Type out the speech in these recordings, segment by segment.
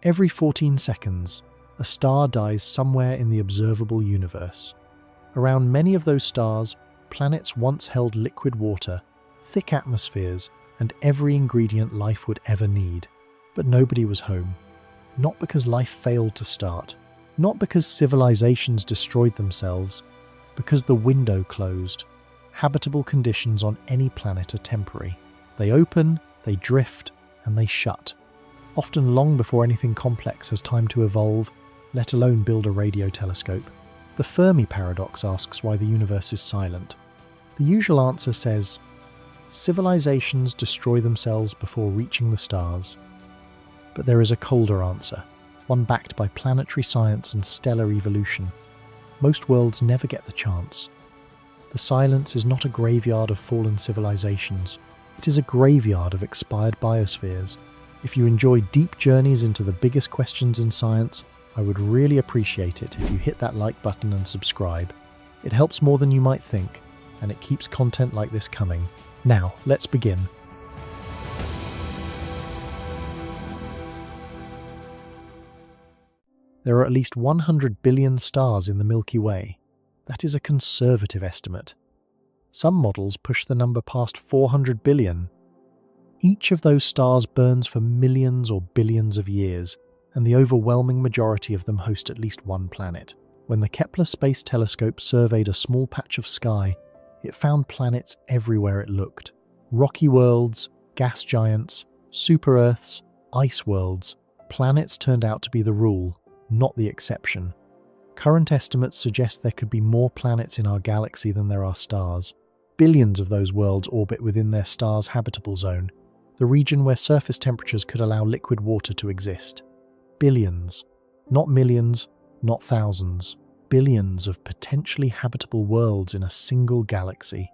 Every 14 seconds, a star dies somewhere in the observable universe. Around many of those stars, planets once held liquid water, thick atmospheres, and every ingredient life would ever need. But nobody was home. Not because life failed to start. Not because civilizations destroyed themselves. Because the window closed. Habitable conditions on any planet are temporary. They open, they drift, and they shut. Often long before anything complex has time to evolve, let alone build a radio telescope. The Fermi Paradox asks why the universe is silent. The usual answer says, civilizations destroy themselves before reaching the stars. But there is a colder answer, one backed by planetary science and stellar evolution. Most worlds never get the chance. The silence is not a graveyard of fallen civilizations. It is a graveyard of expired biospheres. If you enjoy deep journeys into the biggest questions in science, I would really appreciate it if you hit that like button and subscribe. It helps more than you might think, and it keeps content like this coming. Now, let's begin. There are at least 100 billion stars in the Milky Way. That is a conservative estimate. Some models push the number past 400 billion. Each of those stars burns for millions or billions of years, and the overwhelming majority of them host at least one planet. When the Kepler Space Telescope surveyed a small patch of sky, it found planets everywhere it looked. Rocky worlds, gas giants, super-Earths, ice worlds. Planets turned out to be the rule, not the exception. Current estimates suggest there could be more planets in our galaxy than there are stars. Billions of those worlds orbit within their star's habitable zone, the region where surface temperatures could allow liquid water to exist. Billions, not millions, not thousands. Billions of potentially habitable worlds in a single galaxy.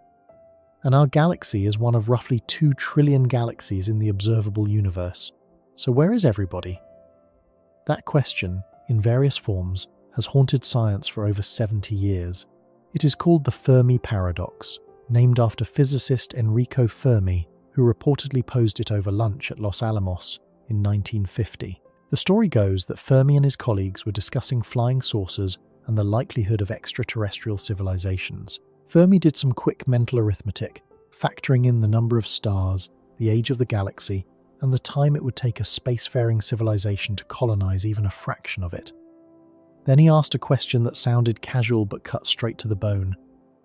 And our galaxy is one of roughly 2 trillion galaxies in the observable universe. So where is everybody? That question, in various forms, has haunted science for over 70 years. It is called the Fermi Paradox, named after physicist Enrico Fermi, who reportedly posed it over lunch at Los Alamos in 1950. The story goes that Fermi and his colleagues were discussing flying saucers and the likelihood of extraterrestrial civilizations. Fermi did some quick mental arithmetic, factoring in the number of stars, the age of the galaxy, and the time it would take a spacefaring civilization to colonize even a fraction of it. Then he asked a question that sounded casual but cut straight to the bone.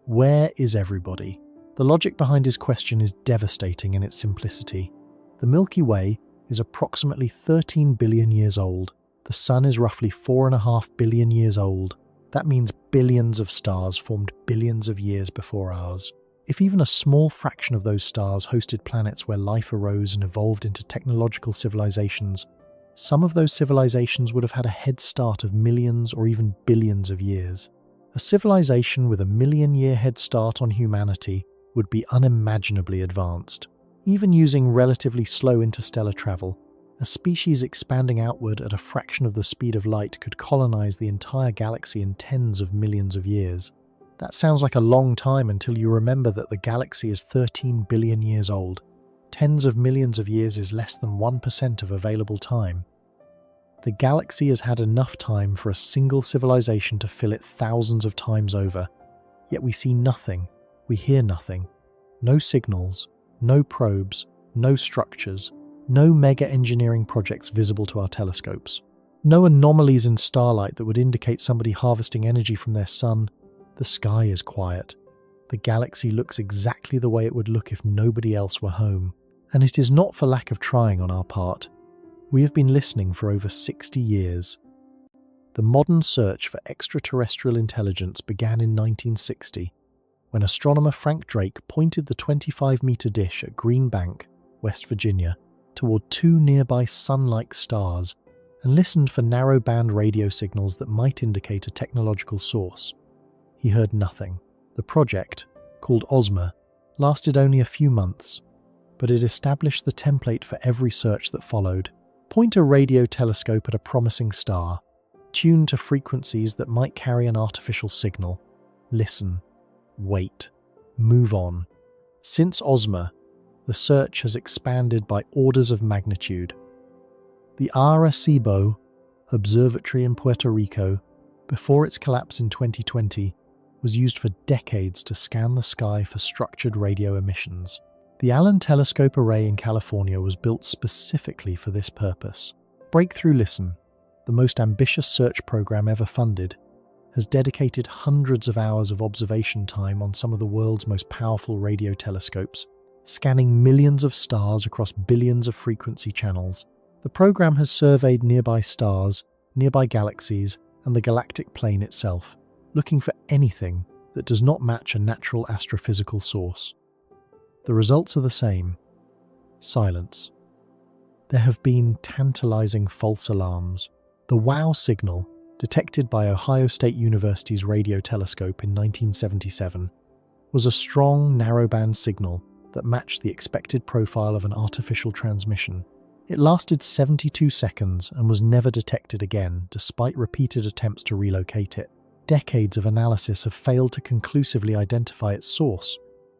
Where is everybody? The logic behind his question is devastating in its simplicity. The Milky Way is approximately 13 billion years old. The Sun is roughly 4.5 billion years old. That means billions of stars formed billions of years before ours. If even a small fraction of those stars hosted planets where life arose and evolved into technological civilizations, some of those civilizations would have had a head start of millions or even billions of years. A civilization with a million-year head start on humanity would be unimaginably advanced. Even using relatively slow interstellar travel, a species expanding outward at a fraction of the speed of light could colonize the entire galaxy in tens of millions of years. That sounds like a long time until you remember that the galaxy is 13 billion years old. Tens of millions of years is less than 1% of available time. The galaxy has had enough time for a single civilization to fill it thousands of times over. Yet we see nothing, we hear nothing. No signals, no probes, no structures, no mega engineering projects visible to our telescopes. No anomalies in starlight that would indicate somebody harvesting energy from their sun. The sky is quiet. The galaxy looks exactly the way it would look if nobody else were home. And it is not for lack of trying on our part. We have been listening for over 60 years. The modern search for extraterrestrial intelligence began in 1960, when astronomer Frank Drake pointed the 25-meter dish at Green Bank, West Virginia, toward 2 nearby sun-like stars and listened for narrow-band radio signals that might indicate a technological source. He heard nothing. The project, called OSMA, lasted only a few months, but it established the template for every search that followed. Point a radio telescope at a promising star, tune to frequencies that might carry an artificial signal, listen, wait, move on. Since OSMA, the search has expanded by orders of magnitude. The Arecibo Observatory in Puerto Rico, before its collapse in 2020, was used for decades to scan the sky for structured radio emissions. The Allen Telescope Array in California was built specifically for this purpose. Breakthrough Listen, the most ambitious search program ever funded, has dedicated hundreds of hours of observation time on some of the world's most powerful radio telescopes, scanning millions of stars across billions of frequency channels. The program has surveyed nearby stars, nearby galaxies, and the galactic plane itself, looking for anything that does not match a natural astrophysical source. The results are the same: silence. There have been tantalizing false alarms. The WOW signal, detected by Ohio State University's radio telescope in 1977, was a strong, narrowband signal that matched the expected profile of an artificial transmission. It lasted 72 seconds and was never detected again, despite repeated attempts to relocate it. Decades of analysis have failed to conclusively identify its source,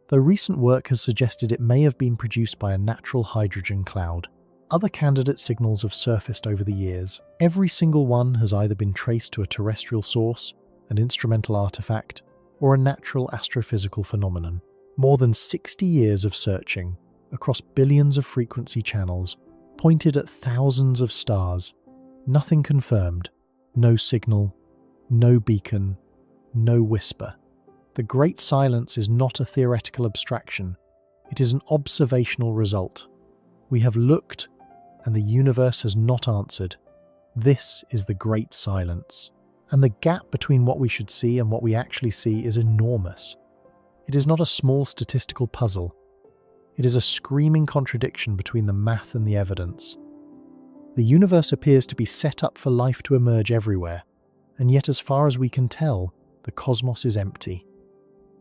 though recent work has suggested it may have been produced by a natural hydrogen cloud. Other candidate signals have surfaced over the years. Every single one has either been traced to a terrestrial source, an instrumental artifact, or a natural astrophysical phenomenon. More than 60 years of searching, across billions of frequency channels, pointed at thousands of stars. Nothing confirmed, no signal, no beacon, no whisper. The Great Silence is not a theoretical abstraction. It is an observational result. We have looked, and the universe has not answered. This is the Great Silence. And the gap between what we should see and what we actually see is enormous. It is not a small statistical puzzle. It is a screaming contradiction between the math and the evidence. The universe appears to be set up for life to emerge everywhere, and yet as far as we can tell, the cosmos is empty.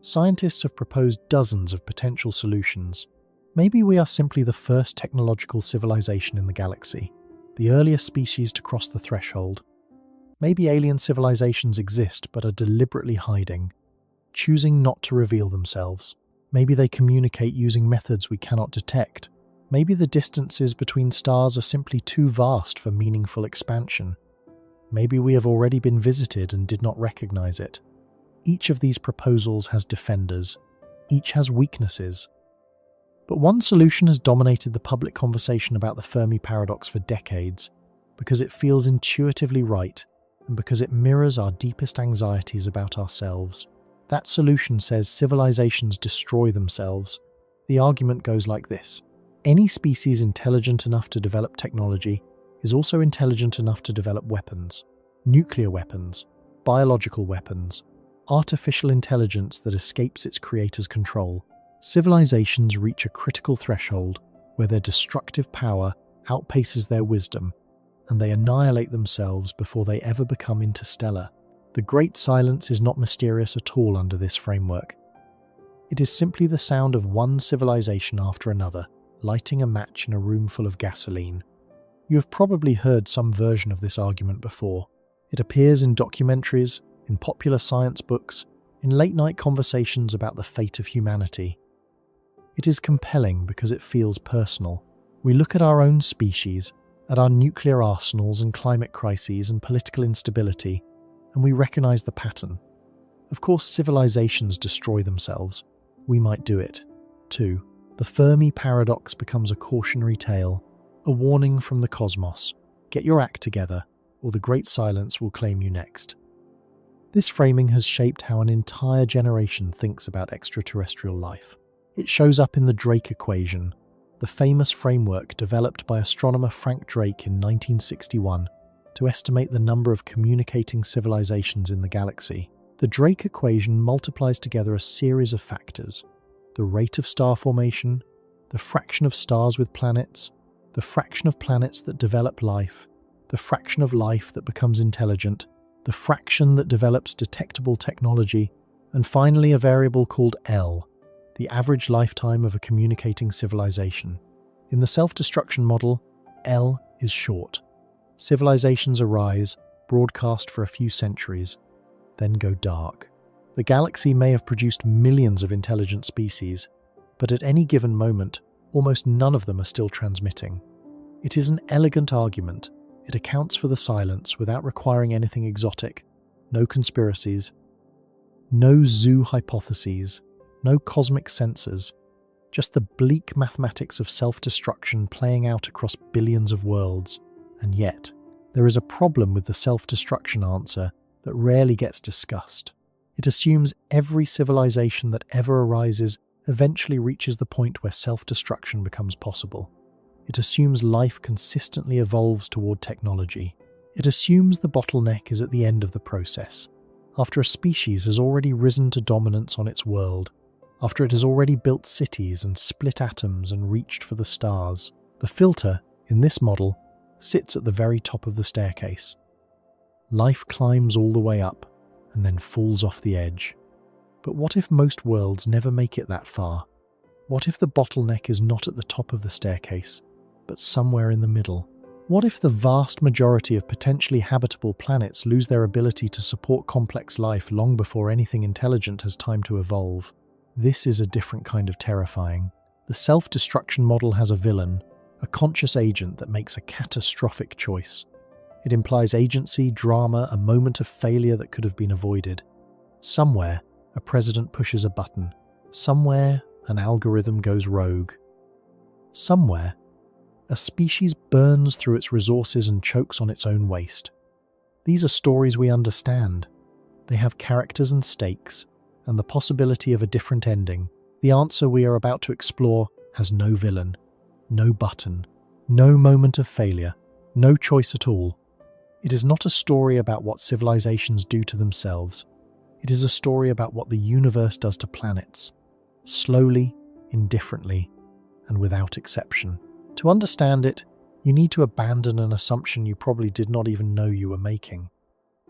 Scientists have proposed dozens of potential solutions. Maybe we are simply the first technological civilization in the galaxy, the earliest species to cross the threshold. Maybe alien civilizations exist but are deliberately hiding, choosing not to reveal themselves. Maybe they communicate using methods we cannot detect. Maybe the distances between stars are simply too vast for meaningful expansion. Maybe we have already been visited and did not recognize it. Each of these proposals has defenders. Each has weaknesses. But one solution has dominated the public conversation about the Fermi Paradox for decades, because it feels intuitively right and because it mirrors our deepest anxieties about ourselves. That solution says civilizations destroy themselves. The argument goes like this: any species intelligent enough to develop technology is also intelligent enough to develop weapons. Nuclear weapons, biological weapons, artificial intelligence that escapes its creator's control. Civilizations reach a critical threshold where their destructive power outpaces their wisdom, and they annihilate themselves before they ever become interstellar. The Great Silence is not mysterious at all under this framework. It is simply the sound of one civilization after another, lighting a match in a room full of gasoline. You have probably heard some version of this argument before. It appears in documentaries, in popular science books, in late-night conversations about the fate of humanity. It is compelling because it feels personal. We look at our own species, at our nuclear arsenals and climate crises and political instability, and we recognize the pattern. Of course, civilizations destroy themselves. We might do it, too. The Fermi Paradox becomes a cautionary tale, a warning from the cosmos. Get your act together, or the Great Silence will claim you next. This framing has shaped how an entire generation thinks about extraterrestrial life. It shows up in the Drake equation, the famous framework developed by astronomer Frank Drake in 1961 to estimate the number of communicating civilizations in the galaxy. The Drake equation multiplies together a series of factors: the rate of star formation, the fraction of stars with planets, the fraction of planets that develop life, the fraction of life that becomes intelligent, the fraction that develops detectable technology, and finally a variable called L, the average lifetime of a communicating civilization. In the self-destruction model, L is short. Civilizations arise, broadcast for a few centuries, then go dark. The galaxy may have produced millions of intelligent species, but at any given moment, almost none of them are still transmitting. It is an elegant argument. It accounts for the silence without requiring anything exotic. No conspiracies, no zoo hypotheses, no cosmic sensors, just the bleak mathematics of self-destruction playing out across billions of worlds. And yet, there is a problem with the self-destruction answer that rarely gets discussed. It assumes every civilization that ever arises eventually reaches the point where self-destruction becomes possible. It assumes life consistently evolves toward technology. It assumes the bottleneck is at the end of the process, after a species has already risen to dominance on its world, after it has already built cities and split atoms and reached for the stars. The filter, in this model, sits at the very top of the staircase. Life climbs all the way up and then falls off the edge. But what if most worlds never make it that far? What if the bottleneck is not at the top of the staircase, but somewhere in the middle? What if the vast majority of potentially habitable planets lose their ability to support complex life long before anything intelligent has time to evolve? This is a different kind of terrifying. The self-destruction model has a villain, a conscious agent that makes a catastrophic choice. It implies agency, drama, a moment of failure that could have been avoided. Somewhere, a president pushes a button. Somewhere, an algorithm goes rogue. Somewhere, a species burns through its resources and chokes on its own waste. These are stories we understand. They have characters and stakes, and the possibility of a different ending. The answer we are about to explore has no villain, no button, no moment of failure, no choice at all. It is not a story about what civilizations do to themselves. It is a story about what the universe does to planets, slowly, indifferently, and without exception. To understand it, you need to abandon an assumption you probably did not even know you were making.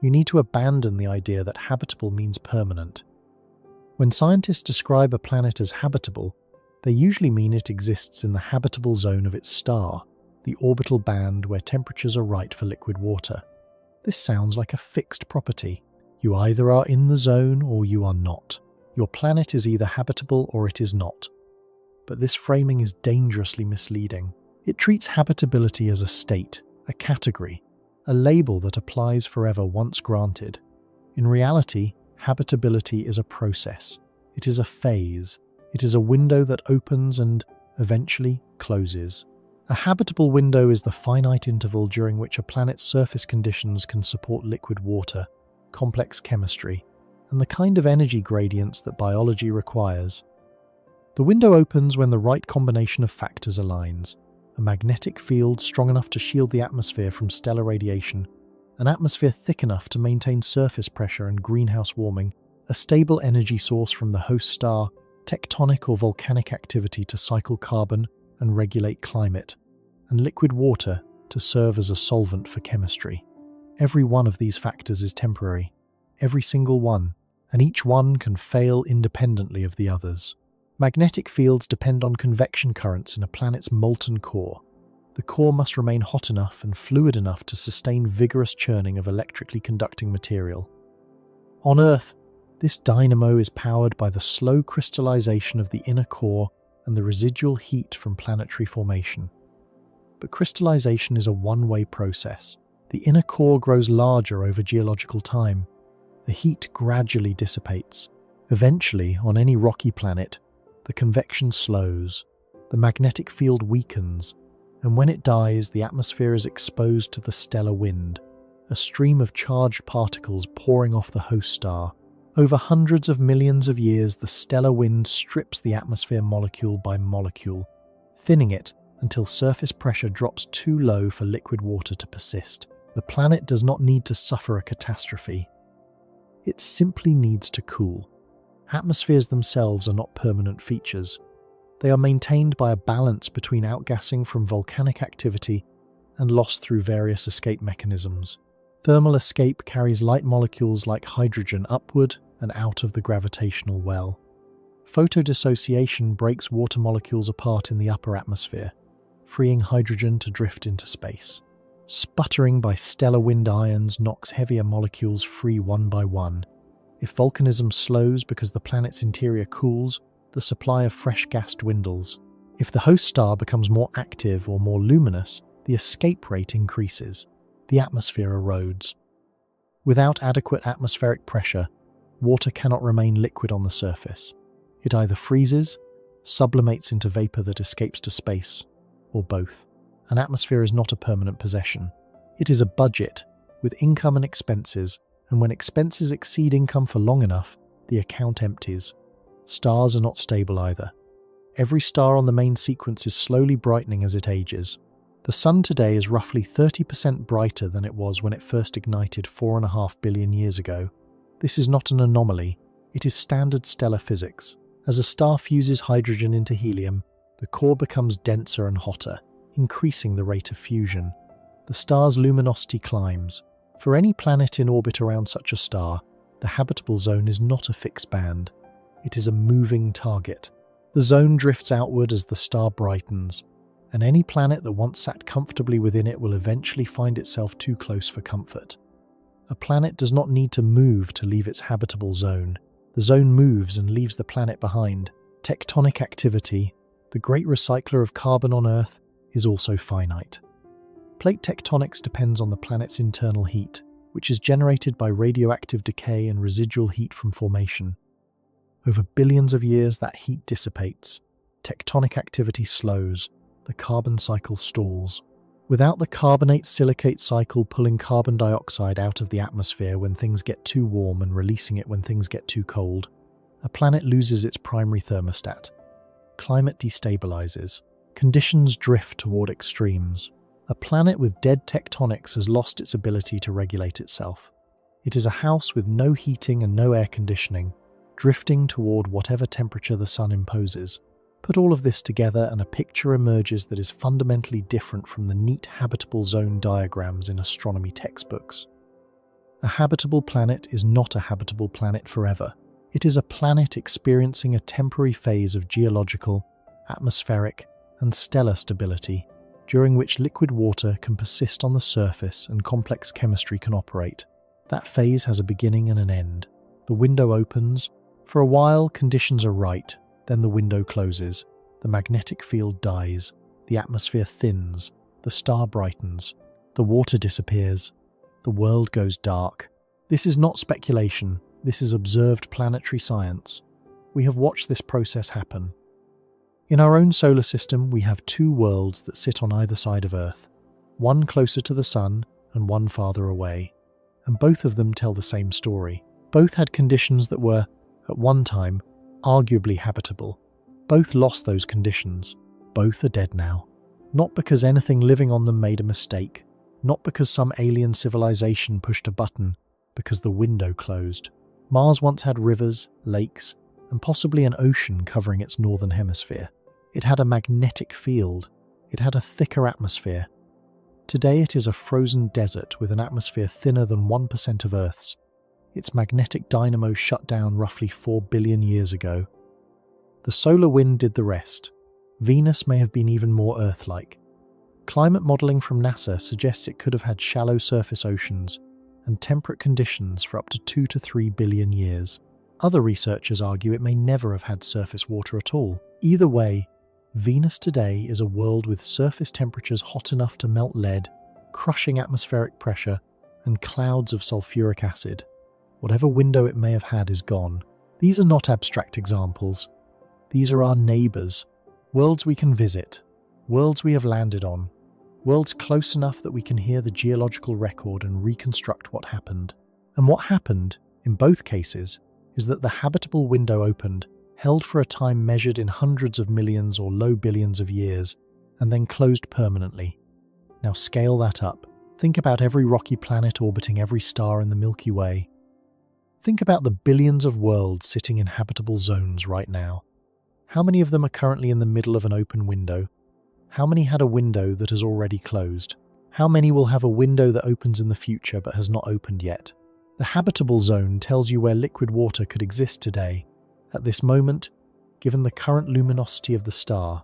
You need to abandon the idea that habitable means permanent. When scientists describe a planet as habitable, they usually mean it exists in the habitable zone of its star, the orbital band where temperatures are right for liquid water. This sounds like a fixed property. You either are in the zone or you are not. Your planet is either habitable or it is not. But this framing is dangerously misleading. It treats habitability as a state, a category, a label that applies forever once granted. In reality, habitability is a process. It is a phase. It is a window that opens and eventually closes. A habitable window is the finite interval during which a planet's surface conditions can support liquid water, complex chemistry, and the kind of energy gradients that biology requires. The window opens when the right combination of factors aligns: a magnetic field strong enough to shield the atmosphere from stellar radiation, an atmosphere thick enough to maintain surface pressure and greenhouse warming, a stable energy source from the host star, tectonic or volcanic activity to cycle carbon and regulate climate, and liquid water to serve as a solvent for chemistry. Every one of these factors is temporary, every single one, and each one can fail independently of the others. Magnetic fields depend on convection currents in a planet's molten core. The core must remain hot enough and fluid enough to sustain vigorous churning of electrically conducting material. On Earth, this dynamo is powered by the slow crystallization of the inner core and the residual heat from planetary formation. But crystallization is a one-way process. The inner core grows larger over geological time. The heat gradually dissipates. Eventually, on any rocky planet, the convection slows, the magnetic field weakens, and when it dies, the atmosphere is exposed to the stellar wind, a stream of charged particles pouring off the host star. Over hundreds of millions of years, the stellar wind strips the atmosphere molecule by molecule, thinning it until surface pressure drops too low for liquid water to persist. The planet does not need to suffer a catastrophe. It simply needs to cool. Atmospheres themselves are not permanent features. They are maintained by a balance between outgassing from volcanic activity and loss through various escape mechanisms. Thermal escape carries light molecules like hydrogen upward and out of the gravitational well. Photodissociation breaks water molecules apart in the upper atmosphere, freeing hydrogen to drift into space. Sputtering by stellar wind ions knocks heavier molecules free one by one. If volcanism slows because the planet's interior cools, the supply of fresh gas dwindles. If the host star becomes more active or more luminous, the escape rate increases, the atmosphere erodes. Without adequate atmospheric pressure, water cannot remain liquid on the surface. It either freezes, sublimates into vapor that escapes to space, or both. An atmosphere is not a permanent possession. It is a budget, with income and expenses, and when expenses exceed income for long enough, the account empties. Stars are not stable either. Every star on the main sequence is slowly brightening as it ages. The Sun today is roughly 30% brighter than it was when it first ignited 4.5 billion years ago. This is not an anomaly, it is standard stellar physics. As a star fuses hydrogen into helium, the core becomes denser and hotter, increasing the rate of fusion. The star's luminosity climbs. For any planet in orbit around such a star, the habitable zone is not a fixed band. It is a moving target. The zone drifts outward as the star brightens, and any planet that once sat comfortably within it will eventually find itself too close for comfort. A planet does not need to move to leave its habitable zone. The zone moves and leaves the planet behind. Tectonic activity, the great recycler of carbon on Earth, is also finite. Plate tectonics depends on the planet's internal heat, which is generated by radioactive decay and residual heat from formation. Over billions of years, that heat dissipates. Tectonic activity slows. The carbon cycle stalls. Without the carbonate-silicate cycle pulling carbon dioxide out of the atmosphere when things get too warm and releasing it when things get too cold, a planet loses its primary thermostat. Climate destabilizes. Conditions drift toward extremes. A planet with dead tectonics has lost its ability to regulate itself. It is a house with no heating and no air conditioning, drifting toward whatever temperature the sun imposes. Put all of this together and a picture emerges that is fundamentally different from the neat habitable zone diagrams in astronomy textbooks. A habitable planet is not a habitable planet forever. It is a planet experiencing a temporary phase of geological, atmospheric, and stellar stability, during which liquid water can persist on the surface and complex chemistry can operate. That phase has a beginning and an end. The window opens. For a while, conditions are right. Then the window closes, the magnetic field dies, the atmosphere thins, the star brightens, the water disappears, the world goes dark. This is not speculation, this is observed planetary science. We have watched this process happen. In our own solar system, we have two worlds that sit on either side of Earth, one closer to the Sun and one farther away. And both of them tell the same story. Both had conditions that were, at one time, arguably habitable. Both lost those conditions. Both are dead now. Not because anything living on them made a mistake. Not because some alien civilization pushed a button. Because the window closed. Mars once had rivers, lakes, and possibly an ocean covering its northern hemisphere. It had a magnetic field. It had a thicker atmosphere. Today it is a frozen desert with an atmosphere thinner than 1% of Earth's. Its magnetic dynamo shut down roughly 4 billion years ago. The solar wind did the rest. Venus may have been even more Earth-like. Climate modelling from NASA suggests it could have had shallow surface oceans and temperate conditions for up to 2 to 3 billion years. Other researchers argue it may never have had surface water at all. Either way, Venus today is a world with surface temperatures hot enough to melt lead, crushing atmospheric pressure, and clouds of sulfuric acid. Whatever window it may have had is gone. These are not abstract examples. These are our neighbours, worlds we can visit, worlds we have landed on, worlds close enough that we can hear the geological record and reconstruct what happened. And what happened, in both cases, is that the habitable window opened, held for a time measured in hundreds of millions or low billions of years, and then closed permanently. Now scale that up. Think about every rocky planet orbiting every star in the Milky Way. Think about the billions of worlds sitting in habitable zones right now. How many of them are currently in the middle of an open window? How many had a window that has already closed? How many will have a window that opens in the future but has not opened yet? The habitable zone tells you where liquid water could exist today. At this moment, given the current luminosity of the star,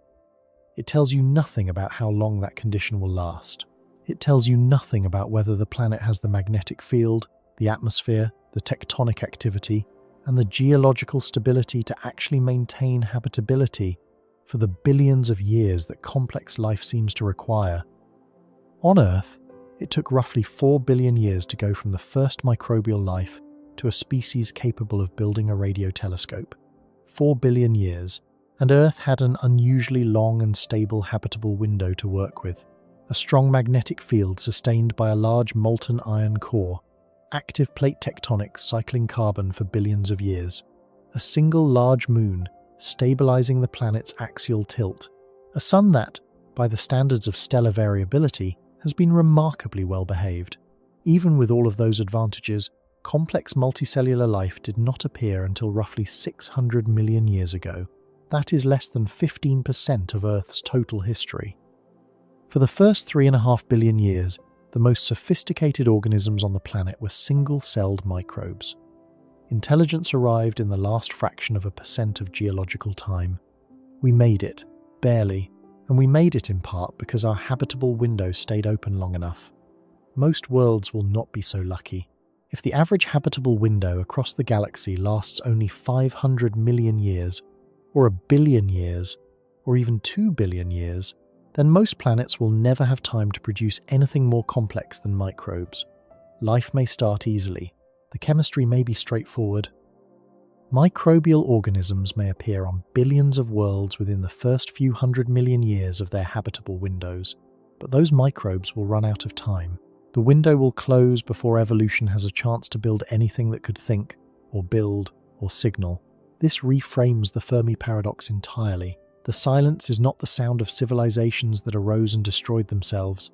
it tells you nothing about how long that condition will last. It tells you nothing about whether the planet has the magnetic field, the atmosphere, the tectonic activity, and the geological stability to actually maintain habitability for the billions of years that complex life seems to require. On Earth, it took roughly 4 billion years to go from the first microbial life to a species capable of building a radio telescope. 4 billion years, and Earth had an unusually long and stable habitable window to work with. A strong magnetic field sustained by a large molten iron core, active plate tectonics cycling carbon for billions of years, a single large moon stabilizing the planet's axial tilt, a sun that, by the standards of stellar variability, has been remarkably well behaved. Even with all of those advantages, complex multicellular life did not appear until roughly 600 million years ago. That is less than 15% of Earth's total history. For the first 3.5 billion years, the most sophisticated organisms on the planet were single-celled microbes. Intelligence arrived in the last fraction of a percent of geological time. We made it, barely, and we made it in part because our habitable window stayed open long enough. Most worlds will not be so lucky. If the average habitable window across the galaxy lasts only 500 million years, or 1 billion years, or even 2 billion years, then most planets will never have time to produce anything more complex than microbes. Life may start easily. The chemistry may be straightforward. Microbial organisms may appear on billions of worlds within the first few 100 million years of their habitable windows, but those microbes will run out of time. The window will close before evolution has a chance to build anything that could think, or build, or signal. This reframes the Fermi Paradox entirely. The silence is not the sound of civilizations that arose and destroyed themselves.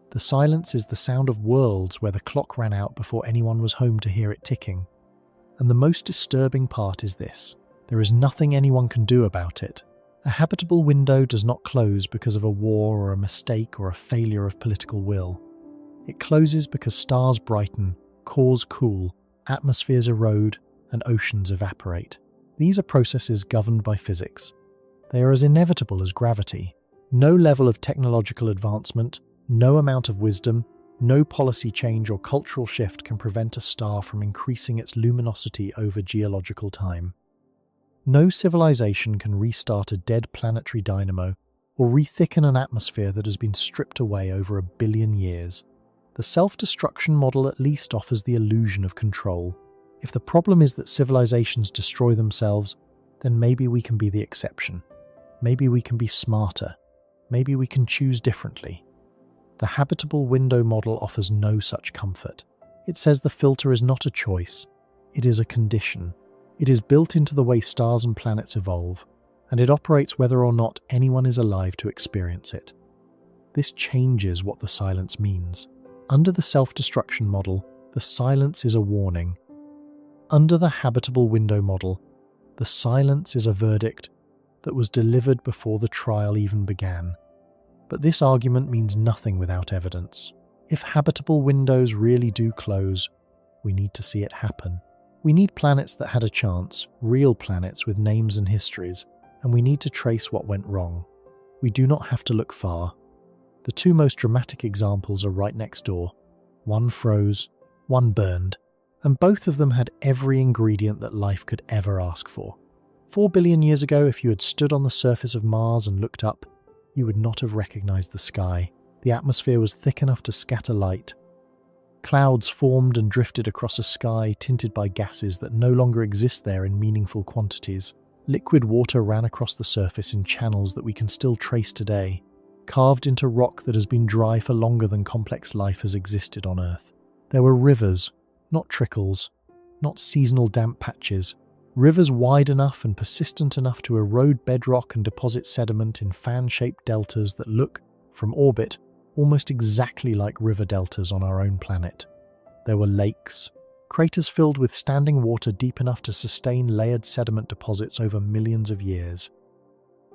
The silence is the sound of worlds where the clock ran out before anyone was home to hear it ticking. And the most disturbing part is this: there is nothing anyone can do about it. A habitable window does not close because of a war or a mistake or a failure of political will. It closes because stars brighten, cores cool, atmospheres erode, and oceans evaporate. These are processes governed by physics. They are as inevitable as gravity. No level of technological advancement, no amount of wisdom, no policy change or cultural shift can prevent a star from increasing its luminosity over geological time. No civilization can restart a dead planetary dynamo or rethicken an atmosphere that has been stripped away over 1 billion years. The self-destruction model at least offers the illusion of control. If the problem is that civilizations destroy themselves, then maybe we can be the exception. Maybe we can be smarter. Maybe we can choose differently. The habitable window model offers no such comfort. It says the filter is not a choice, it is a condition. It is built into the way stars and planets evolve, and it operates whether or not anyone is alive to experience it. This changes what the silence means. Under the self-destruction model, the silence is a warning. Under the habitable window model, the silence is a verdict that was delivered before the trial even began. But this argument means nothing without evidence. If habitable windows really do close, we need to see it happen. We need planets that had a chance, real planets with names and histories, and we need to trace what went wrong. We do not have to look far. The two most dramatic examples are right next door. One froze, one burned, and both of them had every ingredient that life could ever ask for. 4 billion years ago, if you had stood on the surface of Mars and looked up, you would not have recognized the sky. The atmosphere was thick enough to scatter light. Clouds formed and drifted across a sky tinted by gases that no longer exist there in meaningful quantities. Liquid water ran across the surface in channels that we can still trace today, carved into rock that has been dry for longer than complex life has existed on Earth. There were rivers, not trickles, not seasonal damp patches. Rivers wide enough and persistent enough to erode bedrock and deposit sediment in fan-shaped deltas that look, from orbit, almost exactly like river deltas on our own planet. There were lakes, craters filled with standing water deep enough to sustain layered sediment deposits over millions of years.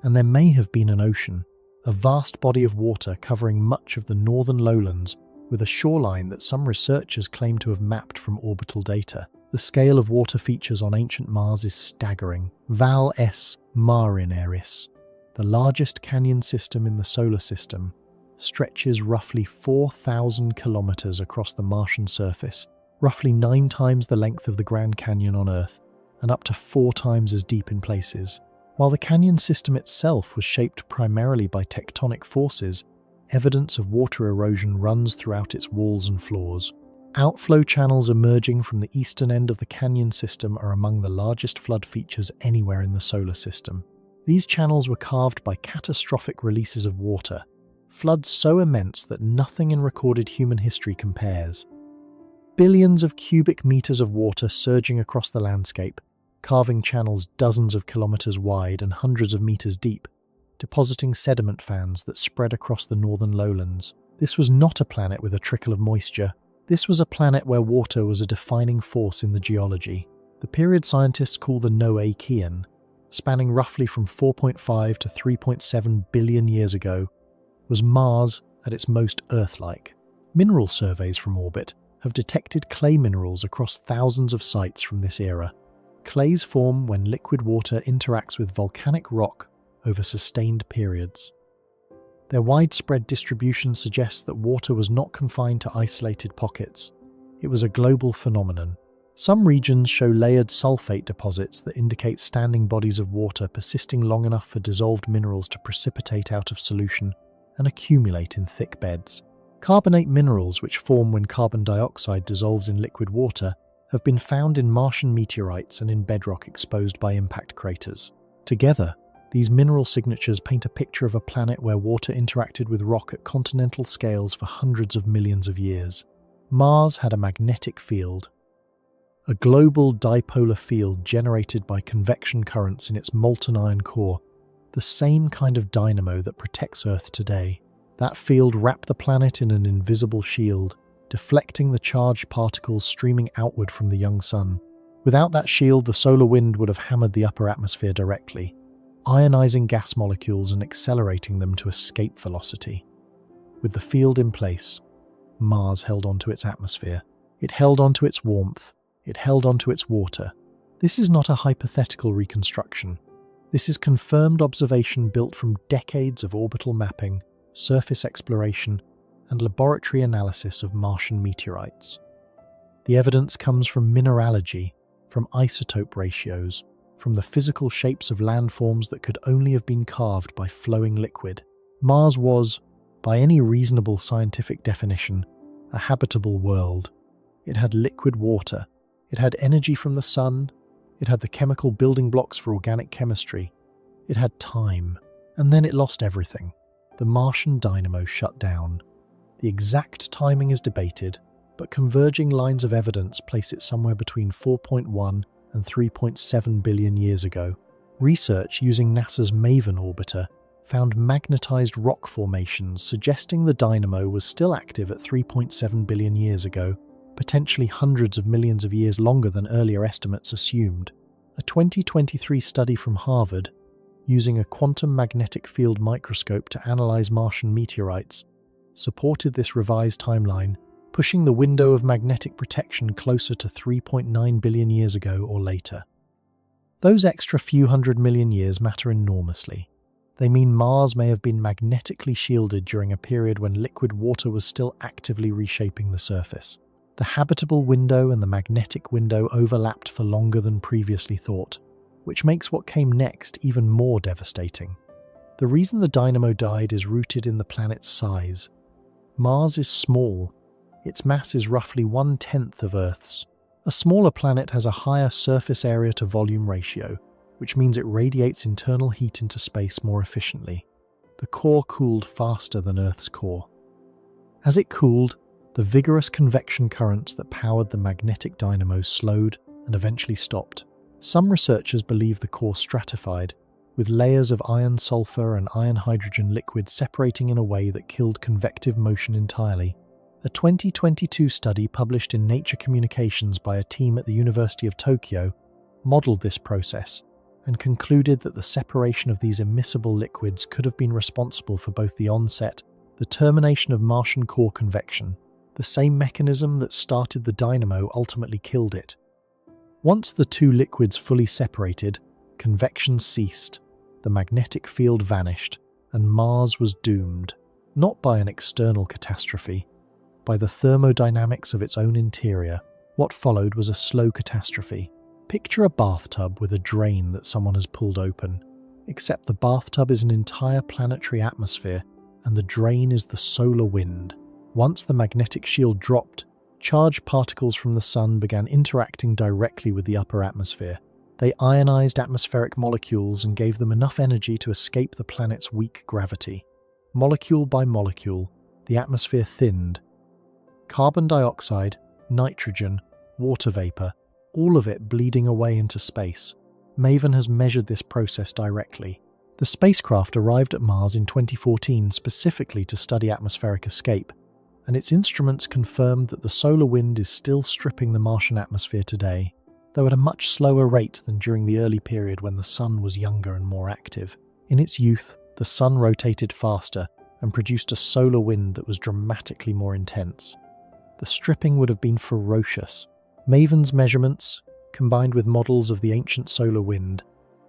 And there may have been an ocean, a vast body of water covering much of the northern lowlands, with a shoreline that some researchers claim to have mapped from orbital data. The scale of water features on ancient Mars is staggering. Val S. Marineris, the largest canyon system in the solar system, stretches roughly 4,000 kilometers across the Martian surface, roughly 9 times the length of the Grand Canyon on Earth, and up to 4 times as deep in places. While the canyon system itself was shaped primarily by tectonic forces, evidence of water erosion runs throughout its walls and floors. Outflow channels emerging from the eastern end of the canyon system are among the largest flood features anywhere in the solar system. These channels were carved by catastrophic releases of water, floods so immense that nothing in recorded human history compares. Billions of cubic meters of water surging across the landscape, carving channels dozens of kilometers wide and hundreds of meters deep, depositing sediment fans that spread across the northern lowlands. This was not a planet with a trickle of moisture. This was a planet where water was a defining force in the geology. The period scientists call the Noachian, spanning roughly from 4.5 to 3.7 billion years ago, was Mars at its most Earth-like. Mineral surveys from orbit have detected clay minerals across thousands of sites from this era. Clays form when liquid water interacts with volcanic rock over sustained periods. Their widespread distribution suggests that water was not confined to isolated pockets. It was a global phenomenon. Some regions show layered sulfate deposits that indicate standing bodies of water persisting long enough for dissolved minerals to precipitate out of solution and accumulate in thick beds. Carbonate minerals, which form when carbon dioxide dissolves in liquid water, have been found in Martian meteorites and in bedrock exposed by impact craters. Together, these mineral signatures paint a picture of a planet where water interacted with rock at continental scales for hundreds of millions of years. Mars had a magnetic field, a global dipolar field generated by convection currents in its molten iron core, the same kind of dynamo that protects Earth today. That field wrapped the planet in an invisible shield, deflecting the charged particles streaming outward from the young sun. Without that shield, the solar wind would have hammered the upper atmosphere directly, ionizing gas molecules and accelerating them to escape velocity. With the field in place, Mars held onto its atmosphere. It held onto its warmth. It held onto its water. This is not a hypothetical reconstruction. This is confirmed observation built from decades of orbital mapping, surface exploration, and laboratory analysis of Martian meteorites. The evidence comes from mineralogy, from isotope ratios, from the physical shapes of landforms that could only have been carved by flowing liquid. Mars was, by any reasonable scientific definition, a habitable world. It had liquid water. It had energy from the sun. It had the chemical building blocks for organic chemistry. It had time. And then it lost everything. The Martian dynamo shut down. The exact timing is debated, but converging lines of evidence place it somewhere between 4.1 and 3.7 billion years ago. Research using NASA's MAVEN orbiter found magnetized rock formations suggesting the dynamo was still active at 3.7 billion years ago, potentially hundreds of millions of years longer than earlier estimates assumed. A 2023 study from Harvard, using a quantum magnetic field microscope to analyze Martian meteorites, supported this revised timeline, pushing the window of magnetic protection closer to 3.9 billion years ago or later. Those extra few hundred million years matter enormously. They mean Mars may have been magnetically shielded during a period when liquid water was still actively reshaping the surface. The habitable window and the magnetic window overlapped for longer than previously thought, which makes what came next even more devastating. The reason the dynamo died is rooted in the planet's size. Mars is small. Its mass is roughly 1/10 of Earth's. A smaller planet has a higher surface area to volume ratio, which means it radiates internal heat into space more efficiently. The core cooled faster than Earth's core. As it cooled, the vigorous convection currents that powered the magnetic dynamo slowed and eventually stopped. Some researchers believe the core stratified, with layers of iron-sulfur and iron-hydrogen liquid separating in a way that killed convective motion entirely. A 2022 study published in Nature Communications by a team at the University of Tokyo modeled this process and concluded that the separation of these immiscible liquids could have been responsible for both the onset, the termination of Martian core convection. The same mechanism that started the dynamo ultimately killed it. Once the two liquids fully separated, convection ceased, the magnetic field vanished, and Mars was doomed, not by an external catastrophe, by the thermodynamics of its own interior. What followed was a slow catastrophe. Picture a bathtub with a drain that someone has pulled open, except the bathtub is an entire planetary atmosphere, and the drain is the solar wind. Once the magnetic shield dropped, charged particles from the sun began interacting directly with the upper atmosphere. They ionized atmospheric molecules and gave them enough energy to escape the planet's weak gravity. Molecule by molecule, the atmosphere thinned. Carbon dioxide, nitrogen, water vapor, all of it bleeding away into space. MAVEN has measured this process directly. The spacecraft arrived at Mars in 2014 specifically to study atmospheric escape, and its instruments confirmed that the solar wind is still stripping the Martian atmosphere today, though at a much slower rate than during the early period when the sun was younger and more active. In its youth, the sun rotated faster and produced a solar wind that was dramatically more intense. The stripping would have been ferocious. MAVEN's measurements, combined with models of the ancient solar wind,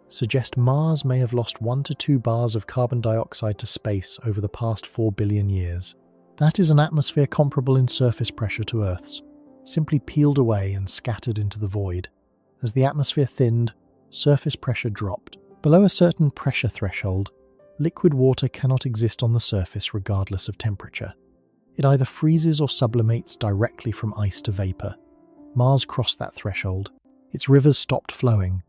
suggest Mars may have lost 1 to 2 bars of carbon dioxide to space over the past 4 billion years. That is an atmosphere comparable in surface pressure to Earth's, simply peeled away and scattered into the void. As the atmosphere thinned, surface pressure dropped. Below a certain pressure threshold, liquid water cannot exist on the surface regardless of temperature. It either freezes or sublimates directly from ice to vapor. Mars crossed that threshold. Its rivers stopped flowing.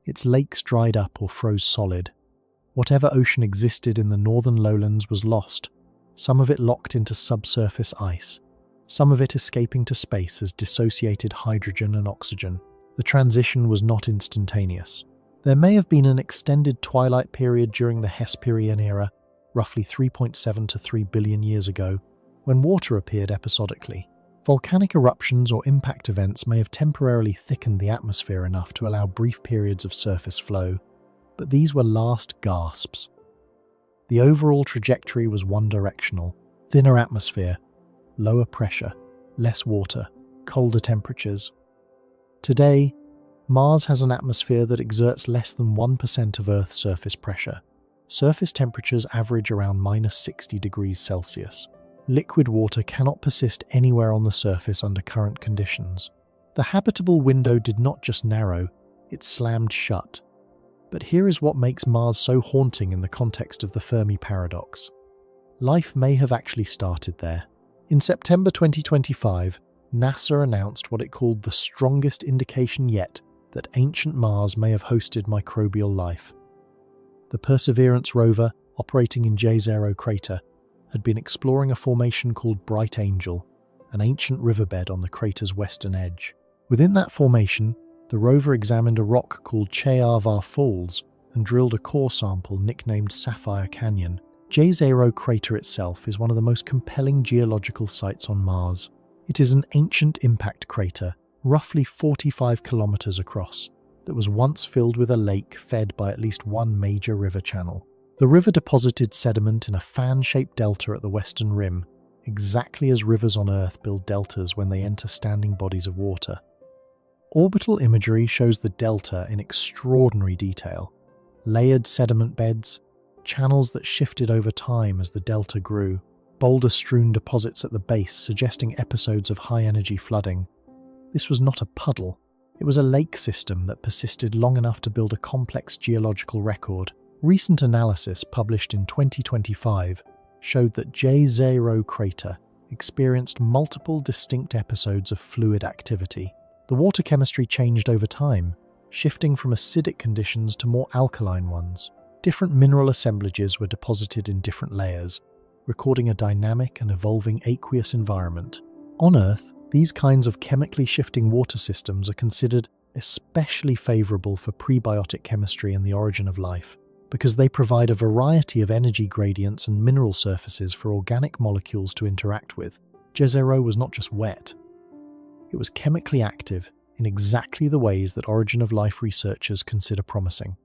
Its lakes dried up or froze solid. Whatever ocean existed in the northern lowlands was lost, some of it locked into subsurface ice, some of it escaping to space as dissociated hydrogen and oxygen. The transition was not instantaneous. There may have been an extended twilight period during the Hesperian era, roughly 3.7 to 3 billion years ago, when water appeared episodically. Volcanic eruptions or impact events may have temporarily thickened the atmosphere enough to allow brief periods of surface flow, but these were last gasps. The overall trajectory was one-directional: thinner atmosphere, lower pressure, less water, colder temperatures. Today, Mars has an atmosphere that exerts less than 1% of Earth's surface pressure. Surface temperatures average around -60 degrees Celsius. Liquid water cannot persist anywhere on the surface under current conditions. The habitable window did not just narrow, it slammed shut. But here is what makes Mars so haunting in the context of the Fermi Paradox. Life may have actually started there. In September 2025, NASA announced what it called the strongest indication yet that ancient Mars may have hosted microbial life. The Perseverance rover, operating in Jezero crater, had been exploring a formation called Bright Angel, an ancient riverbed on the crater's western edge. Within that formation, the rover examined a rock called Cheavar Falls and drilled a core sample nicknamed Sapphire Canyon. Jezero crater itself is one of the most compelling geological sites on Mars. It is an ancient impact crater, roughly 45 kilometers across, that was once filled with a lake fed by at least one major river channel. The river deposited sediment in a fan-shaped delta at the western rim, exactly as rivers on Earth build deltas when they enter standing bodies of water. Orbital imagery shows the delta in extraordinary detail. Layered sediment beds, channels that shifted over time as the delta grew, boulder-strewn deposits at the base suggesting episodes of high-energy flooding. This was not a puddle, it was a lake system that persisted long enough to build a complex geological record. Recent analysis published in 2025 showed that Jezero crater experienced multiple distinct episodes of fluid activity. The water chemistry changed over time, shifting from acidic conditions to more alkaline ones. Different mineral assemblages were deposited in different layers, recording a dynamic and evolving aqueous environment. On Earth, these kinds of chemically shifting water systems are considered especially favorable for prebiotic chemistry and the origin of life, because they provide a variety of energy gradients and mineral surfaces for organic molecules to interact with. Jezero was not just wet. It was chemically active in exactly the ways that origin of life researchers consider promising.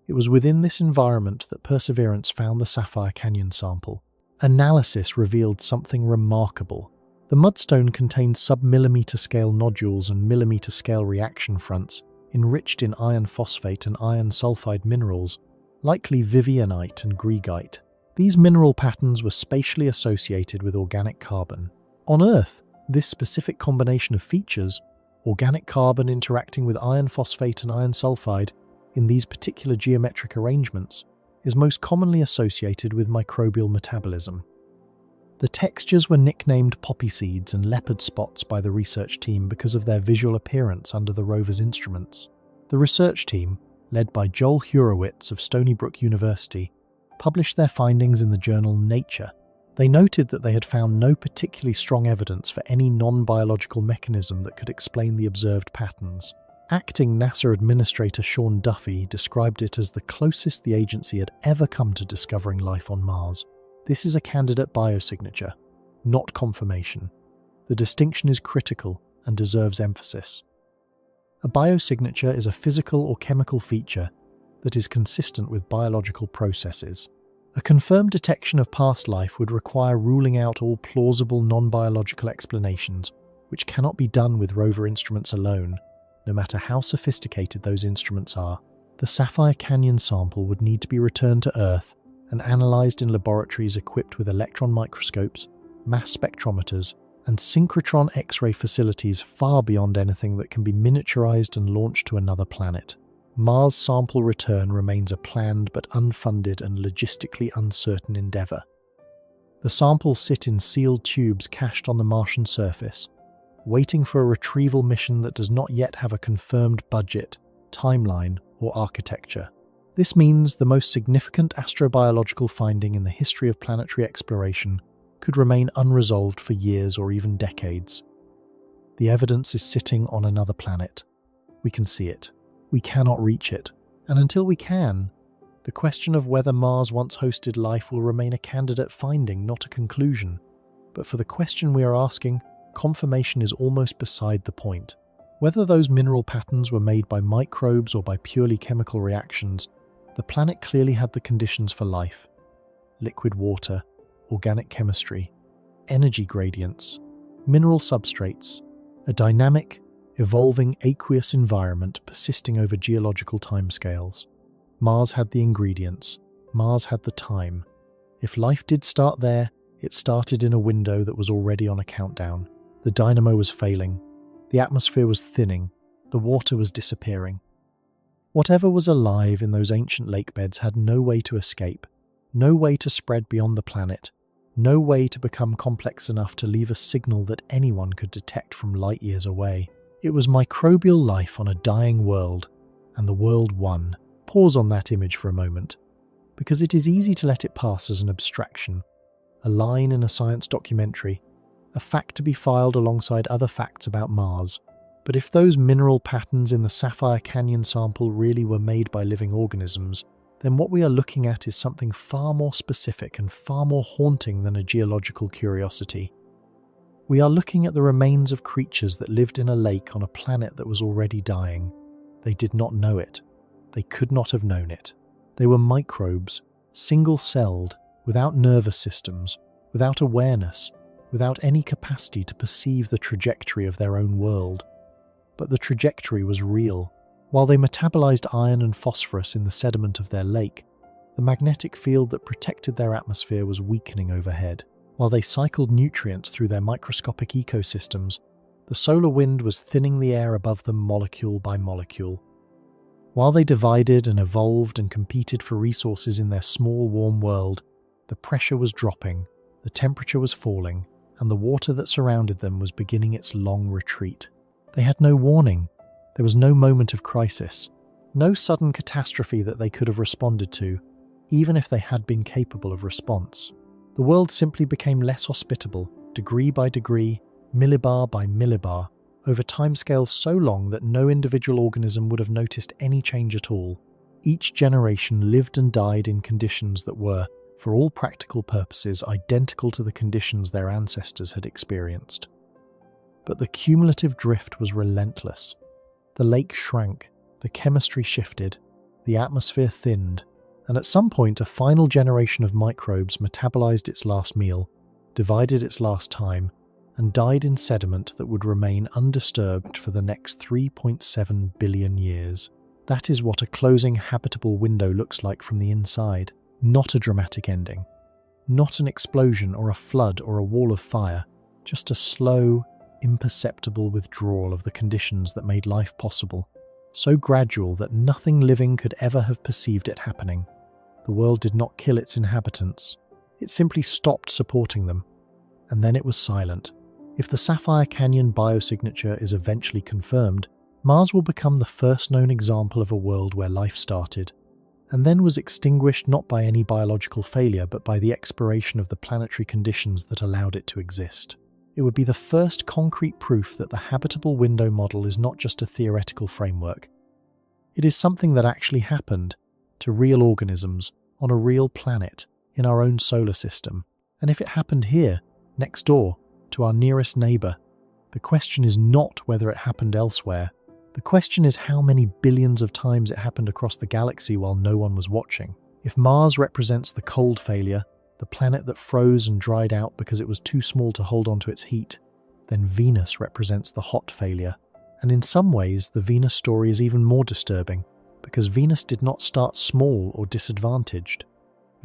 It was within this environment that Perseverance found the Sapphire Canyon sample. Analysis revealed something remarkable. The mudstone contained sub-millimeter scale nodules and millimeter scale reaction fronts enriched in iron phosphate and iron sulfide minerals, likely vivianite and greigite. These mineral patterns were spatially associated with organic carbon. On Earth, this specific combination of features, organic carbon interacting with iron phosphate and iron sulfide in these particular geometric arrangements, is most commonly associated with microbial metabolism. The textures were nicknamed poppy seeds and leopard spots by the research team because of their visual appearance under the rover's instruments. The research team, led by Joel Hurowitz of Stony Brook University, published their findings in the journal Nature. They noted that they had found no particularly strong evidence for any non-biological mechanism that could explain the observed patterns. Acting NASA Administrator Sean Duffy described it as the closest the agency had ever come to discovering life on Mars. This is a candidate biosignature, not confirmation. The distinction is critical and deserves emphasis. A biosignature is a physical or chemical feature that is consistent with biological processes. A confirmed detection of past life would require ruling out all plausible non-biological explanations, which cannot be done with rover instruments alone, no matter how sophisticated those instruments are. The Sapphire Canyon sample would need to be returned to Earth and analysed in laboratories equipped with electron microscopes, mass spectrometers, and synchrotron X-ray facilities far beyond anything that can be miniaturized and launched to another planet. Mars sample return remains a planned but unfunded and logistically uncertain endeavour. The samples sit in sealed tubes cached on the Martian surface, waiting for a retrieval mission that does not yet have a confirmed budget, timeline, or architecture. This means the most significant astrobiological finding in the history of planetary exploration could remain unresolved for years or even decades. The evidence is sitting on another planet. We can see it. We cannot reach it. And until we can, the question of whether Mars once hosted life will remain a candidate finding, not a conclusion. But for the question we are asking, confirmation is almost beside the point. Whether those mineral patterns were made by microbes or by purely chemical reactions, the planet clearly had the conditions for life: liquid water, organic chemistry, energy gradients, mineral substrates, a dynamic, evolving aqueous environment persisting over geological timescales. Mars had the ingredients. Mars had the time. If life did start there, it started in a window that was already on a countdown. The dynamo was failing. The atmosphere was thinning. The water was disappearing. Whatever was alive in those ancient lake beds had no way to escape, no way to spread beyond the planet, no way to become complex enough to leave a signal that anyone could detect from light years away. It was microbial life on a dying world, and the world won. Pause on that image for a moment, because it is easy to let it pass as an abstraction, a line in a science documentary, a fact to be filed alongside other facts about Mars. But if those mineral patterns in the Sapphire Canyon sample really were made by living organisms, then what we are looking at is something far more specific and far more haunting than a geological curiosity. We are looking at the remains of creatures that lived in a lake on a planet that was already dying. They did not know it. They could not have known it. They were microbes, single-celled, without nervous systems, without awareness, without any capacity to perceive the trajectory of their own world. But the trajectory was real. While they metabolized iron and phosphorus in the sediment of their lake, the magnetic field that protected their atmosphere was weakening overhead. While they cycled nutrients through their microscopic ecosystems, the solar wind was thinning the air above them molecule by molecule. While they divided and evolved and competed for resources in their small, warm world, the pressure was dropping, the temperature was falling, and the water that surrounded them was beginning its long retreat. They had no warning. There was no moment of crisis, no sudden catastrophe that they could have responded to, even if they had been capable of response. The world simply became less hospitable, degree by degree, millibar by millibar, over timescales so long that no individual organism would have noticed any change at all. Each generation lived and died in conditions that were, for all practical purposes, identical to the conditions their ancestors had experienced. But the cumulative drift was relentless. The lake shrank, the chemistry shifted, the atmosphere thinned, and at some point a final generation of microbes metabolized its last meal, divided its last time, and died in sediment that would remain undisturbed for the next 3.7 billion years. That is what a closing habitable window looks like from the inside. Not a dramatic ending. Not an explosion or a flood or a wall of fire. Just a slow, imperceptible withdrawal of the conditions that made life possible. So gradual that nothing living could ever have perceived it happening. The world did not kill its inhabitants. It simply stopped supporting them. And then it was silent. If the Sapphire Canyon biosignature is eventually confirmed, Mars will become the first known example of a world where life started, and then was extinguished not by any biological failure but by the expiration of the planetary conditions that allowed it to exist. It would be the first concrete proof that the habitable window model is not just a theoretical framework. It is something that actually happened to real organisms on a real planet in our own solar system. And if it happened here, next door, to our nearest neighbour, the question is not whether it happened elsewhere. The question is how many billions of times it happened across the galaxy while no one was watching. If Mars represents the cold failure, the planet that froze and dried out because it was too small to hold onto its heat, then Venus represents the hot failure. And in some ways, the Venus story is even more disturbing, because Venus did not start small or disadvantaged.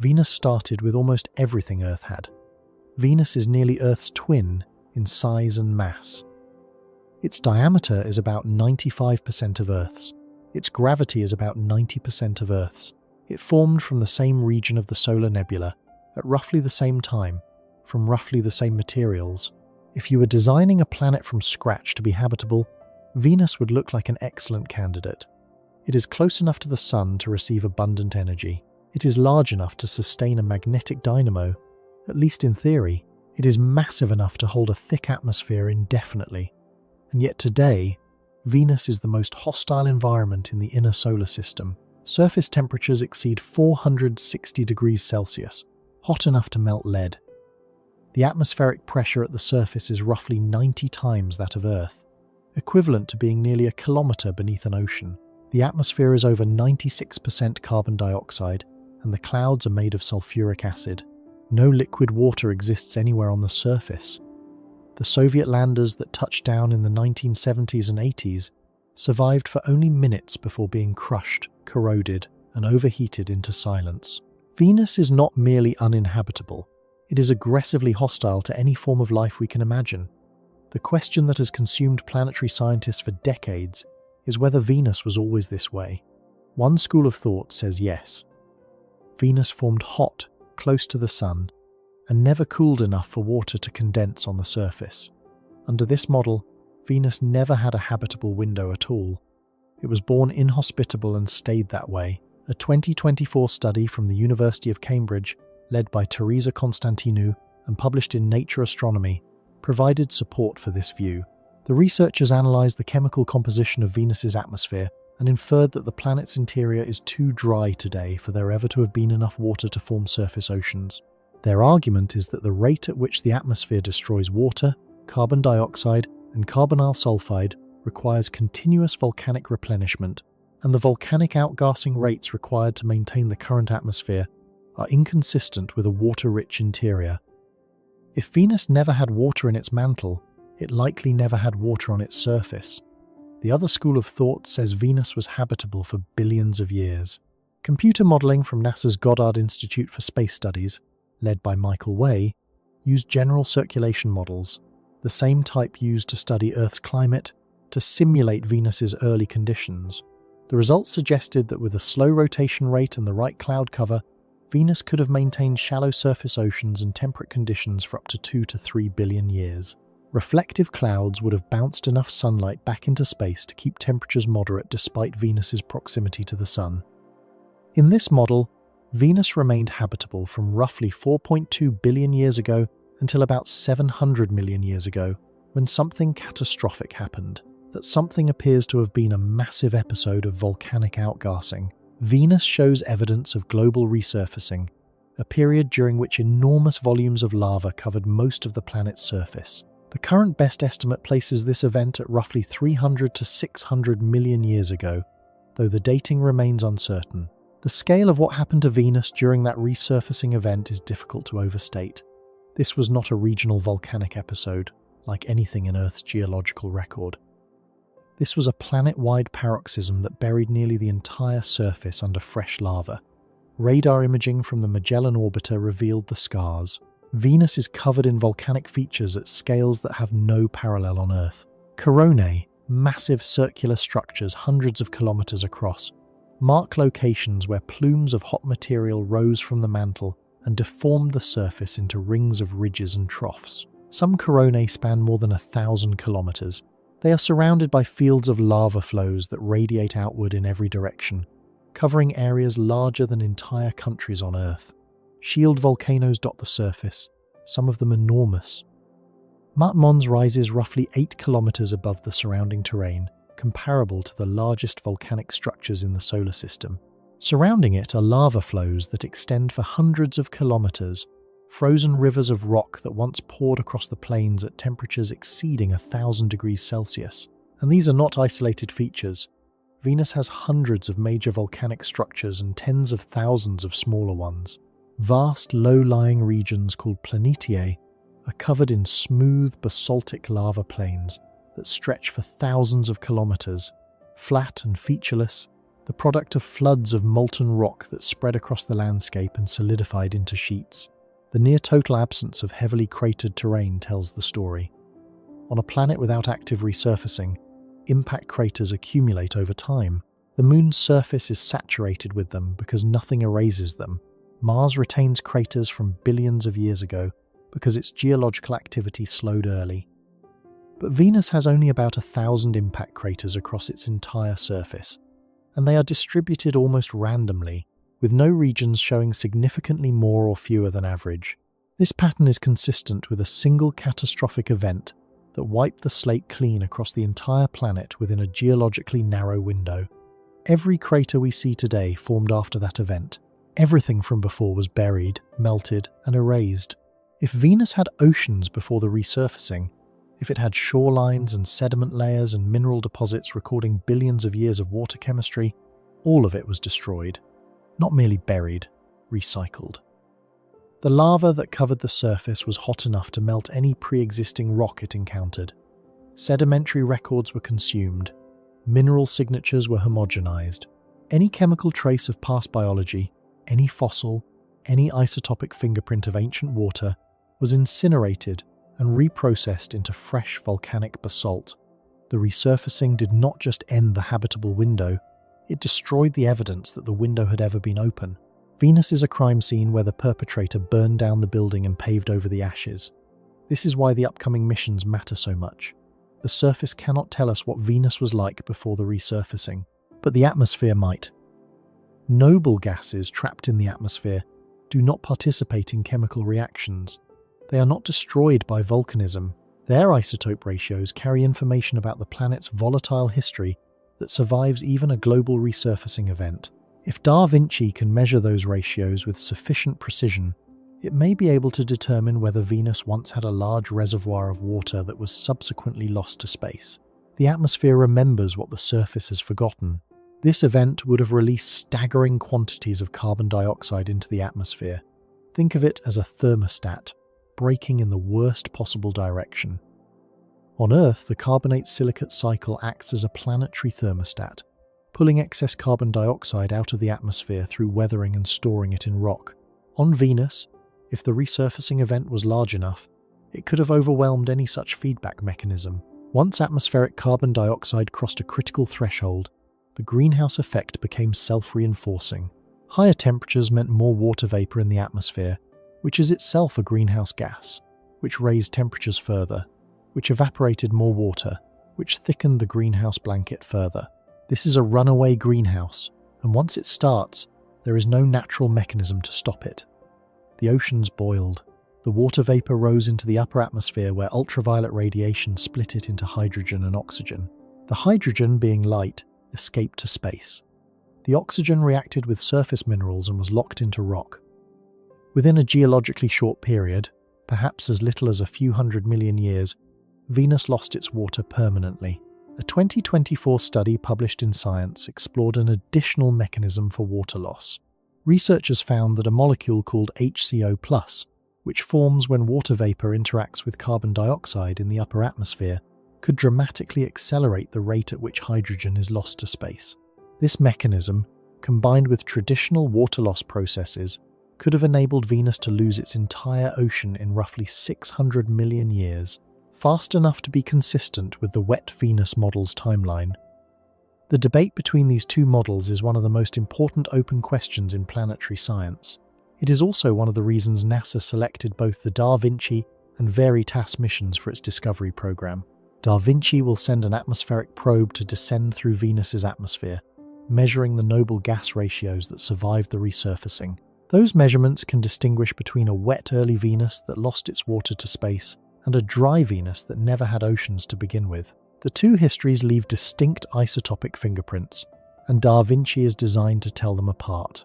Venus started with almost everything Earth had. Venus is nearly Earth's twin in size and mass. Its diameter is about 95% of Earth's. Its gravity is about 90% of Earth's. It formed from the same region of the solar nebula, at roughly the same time, from roughly the same materials. If you were designing a planet from scratch to be habitable, Venus would look like an excellent candidate. It is close enough to the Sun to receive abundant energy. It is large enough to sustain a magnetic dynamo, at least in theory. It is massive enough to hold a thick atmosphere indefinitely. And yet today, Venus is the most hostile environment in the inner solar system. Surface temperatures exceed 460 degrees Celsius, hot enough to melt lead. The atmospheric pressure at the surface is roughly 90 times that of Earth, equivalent to being nearly a kilometre beneath an ocean. The atmosphere is over 96% carbon dioxide, and the clouds are made of sulfuric acid. No liquid water exists anywhere on the surface. The Soviet landers that touched down in the 1970s and 80s survived for only minutes before being crushed, corroded, and overheated into silence. Venus is not merely uninhabitable, it is aggressively hostile to any form of life we can imagine. The question that has consumed planetary scientists for decades is whether Venus was always this way. One school of thought says yes. Venus formed hot, close to the Sun, and never cooled enough for water to condense on the surface. Under this model, Venus never had a habitable window at all. It was born inhospitable and stayed that way. A 2024 study from the University of Cambridge, led by Teresa Constantinou and published in Nature Astronomy, provided support for this view. The researchers analysed the chemical composition of Venus's atmosphere and inferred that the planet's interior is too dry today for there ever to have been enough water to form surface oceans. Their argument is that the rate at which the atmosphere destroys water, carbon dioxide, and carbonyl sulfide requires continuous volcanic replenishment, and the volcanic outgassing rates required to maintain the current atmosphere are inconsistent with a water-rich interior. If Venus never had water in its mantle, it likely never had water on its surface. The other school of thought says Venus was habitable for billions of years. Computer modelling from NASA's Goddard Institute for Space Studies, led by Michael Way, used general circulation models, the same type used to study Earth's climate, to simulate Venus's early conditions. The results suggested that with a slow rotation rate and the right cloud cover, Venus could have maintained shallow surface oceans and temperate conditions for up to 2 to 3 billion years. Reflective clouds would have bounced enough sunlight back into space to keep temperatures moderate despite Venus's proximity to the Sun. In this model, Venus remained habitable from roughly 4.2 billion years ago until about 700 million years ago, when something catastrophic happened. That something appears to have been a massive episode of volcanic outgassing. Venus shows evidence of global resurfacing, a period during which enormous volumes of lava covered most of the planet's surface. The current best estimate places this event at roughly 300 to 600 million years ago, though the dating remains uncertain. The scale of what happened to Venus during that resurfacing event is difficult to overstate. This was not a regional volcanic episode, like anything in Earth's geological record. This was a planet-wide paroxysm that buried nearly the entire surface under fresh lava. Radar imaging from the Magellan orbiter revealed the scars. Venus is covered in volcanic features at scales that have no parallel on Earth. Coronae, massive circular structures hundreds of kilometers across, mark locations where plumes of hot material rose from the mantle and deformed the surface into rings of ridges and troughs. Some coronae span more than 1,000 kilometers. They are surrounded by fields of lava flows that radiate outward in every direction, covering areas larger than entire countries on Earth. Shield volcanoes dot the surface, some of them enormous. Mount Mons rises roughly 8 kilometers above the surrounding terrain, comparable to the largest volcanic structures in the solar system. Surrounding it are lava flows that extend for hundreds of kilometers, frozen rivers of rock that once poured across the plains at temperatures exceeding 1,000 degrees Celsius. And these are not isolated features. Venus has hundreds of major volcanic structures and tens of thousands of smaller ones. Vast low-lying regions called planetae are covered in smooth basaltic lava plains that stretch for thousands of kilometers, flat and featureless, the product of floods of molten rock that spread across the landscape and solidified into sheets. The near-total absence of heavily cratered terrain tells the story. On a planet without active resurfacing, impact craters accumulate over time. The Moon's surface is saturated with them because nothing erases them. Mars retains craters from billions of years ago because its geological activity slowed early. But Venus has only about 1,000 impact craters across its entire surface, and they are distributed almost randomly, with no regions showing significantly more or fewer than average. This pattern is consistent with a single catastrophic event that wiped the slate clean across the entire planet within a geologically narrow window. Every crater we see today formed after that event. Everything from before was buried, melted, and erased. If Venus had oceans before the resurfacing, if it had shorelines and sediment layers and mineral deposits recording billions of years of water chemistry, all of it was destroyed. Not merely buried, recycled. The lava that covered the surface was hot enough to melt any pre-existing rock it encountered. Sedimentary records were consumed. Mineral signatures were homogenized. Any chemical trace of past biology, any fossil, any isotopic fingerprint of ancient water was incinerated and reprocessed into fresh volcanic basalt. The resurfacing did not just end the habitable window, it destroyed the evidence that the window had ever been open. Venus is a crime scene where the perpetrator burned down the building and paved over the ashes. This is why the upcoming missions matter so much. The surface cannot tell us what Venus was like before the resurfacing, but the atmosphere might. Noble gases trapped in the atmosphere do not participate in chemical reactions. They are not destroyed by volcanism. Their isotope ratios carry information about the planet's volatile history that survives even a global resurfacing event. If Da Vinci can measure those ratios with sufficient precision, it may be able to determine whether Venus once had a large reservoir of water that was subsequently lost to space. The atmosphere remembers what the surface has forgotten. This event would have released staggering quantities of carbon dioxide into the atmosphere. Think of it as a thermostat, breaking in the worst possible direction. On Earth, the carbonate-silicate cycle acts as a planetary thermostat, pulling excess carbon dioxide out of the atmosphere through weathering and storing it in rock. On Venus, if the resurfacing event was large enough, it could have overwhelmed any such feedback mechanism. Once atmospheric carbon dioxide crossed a critical threshold, the greenhouse effect became self-reinforcing. Higher temperatures meant more water vapor in the atmosphere, which is itself a greenhouse gas, which raised temperatures further, which evaporated more water, which thickened the greenhouse blanket further. This is a runaway greenhouse, and once it starts, there is no natural mechanism to stop it. The oceans boiled. The water vapor rose into the upper atmosphere where ultraviolet radiation split it into hydrogen and oxygen. The hydrogen, being light, escaped to space. The oxygen reacted with surface minerals and was locked into rock. Within a geologically short period, perhaps as little as a few 100 million years, Venus lost its water permanently. A 2024 study published in Science explored an additional mechanism for water loss. Researchers found that a molecule called HCO+, which forms when water vapor interacts with carbon dioxide in the upper atmosphere, could dramatically accelerate the rate at which hydrogen is lost to space. This mechanism, combined with traditional water loss processes, could have enabled Venus to lose its entire ocean in roughly 600 million years, fast enough to be consistent with the wet Venus model's timeline. The debate between these two models is one of the most important open questions in planetary science. It is also one of the reasons NASA selected both the Da Vinci and Veritas missions for its discovery program. Da Vinci will send an atmospheric probe to descend through Venus's atmosphere, measuring the noble gas ratios that survived the resurfacing. Those measurements can distinguish between a wet early Venus that lost its water to space and a dry Venus that never had oceans to begin with. The two histories leave distinct isotopic fingerprints, and Da Vinci is designed to tell them apart.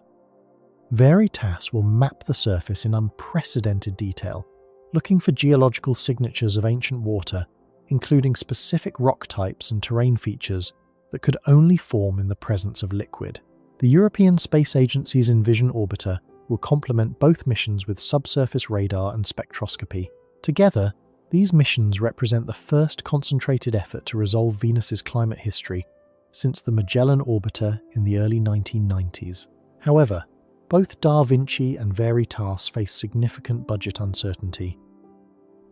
Veritas will map the surface in unprecedented detail, looking for geological signatures of ancient water, including specific rock types and terrain features that could only form in the presence of liquid. The European Space Agency's Envision orbiter will complement both missions with subsurface radar and spectroscopy. Together, these missions represent the first concentrated effort to resolve Venus's climate history since the Magellan orbiter in the early 1990s. However, both Da Vinci and Veritas face significant budget uncertainty.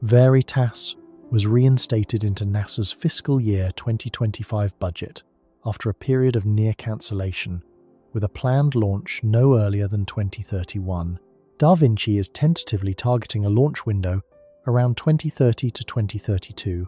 Veritas was reinstated into NASA's fiscal year 2025 budget after a period of near cancellation, with a planned launch no earlier than 2031. Da Vinci is tentatively targeting a launch window around 2030 to 2032,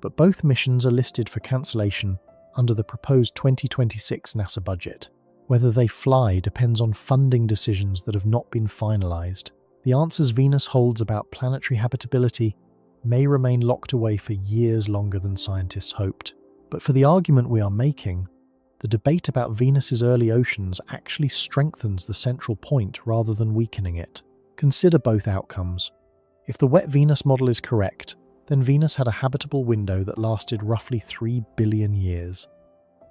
but both missions are listed for cancellation under the proposed 2026 NASA budget. Whether they fly depends on funding decisions that have not been finalized. The answers Venus holds about planetary habitability may remain locked away for years longer than scientists hoped. But for the argument we are making, the debate about Venus's early oceans actually strengthens the central point rather than weakening it. Consider both outcomes. If the wet Venus model is correct, then Venus had a habitable window that lasted roughly 3 billion years.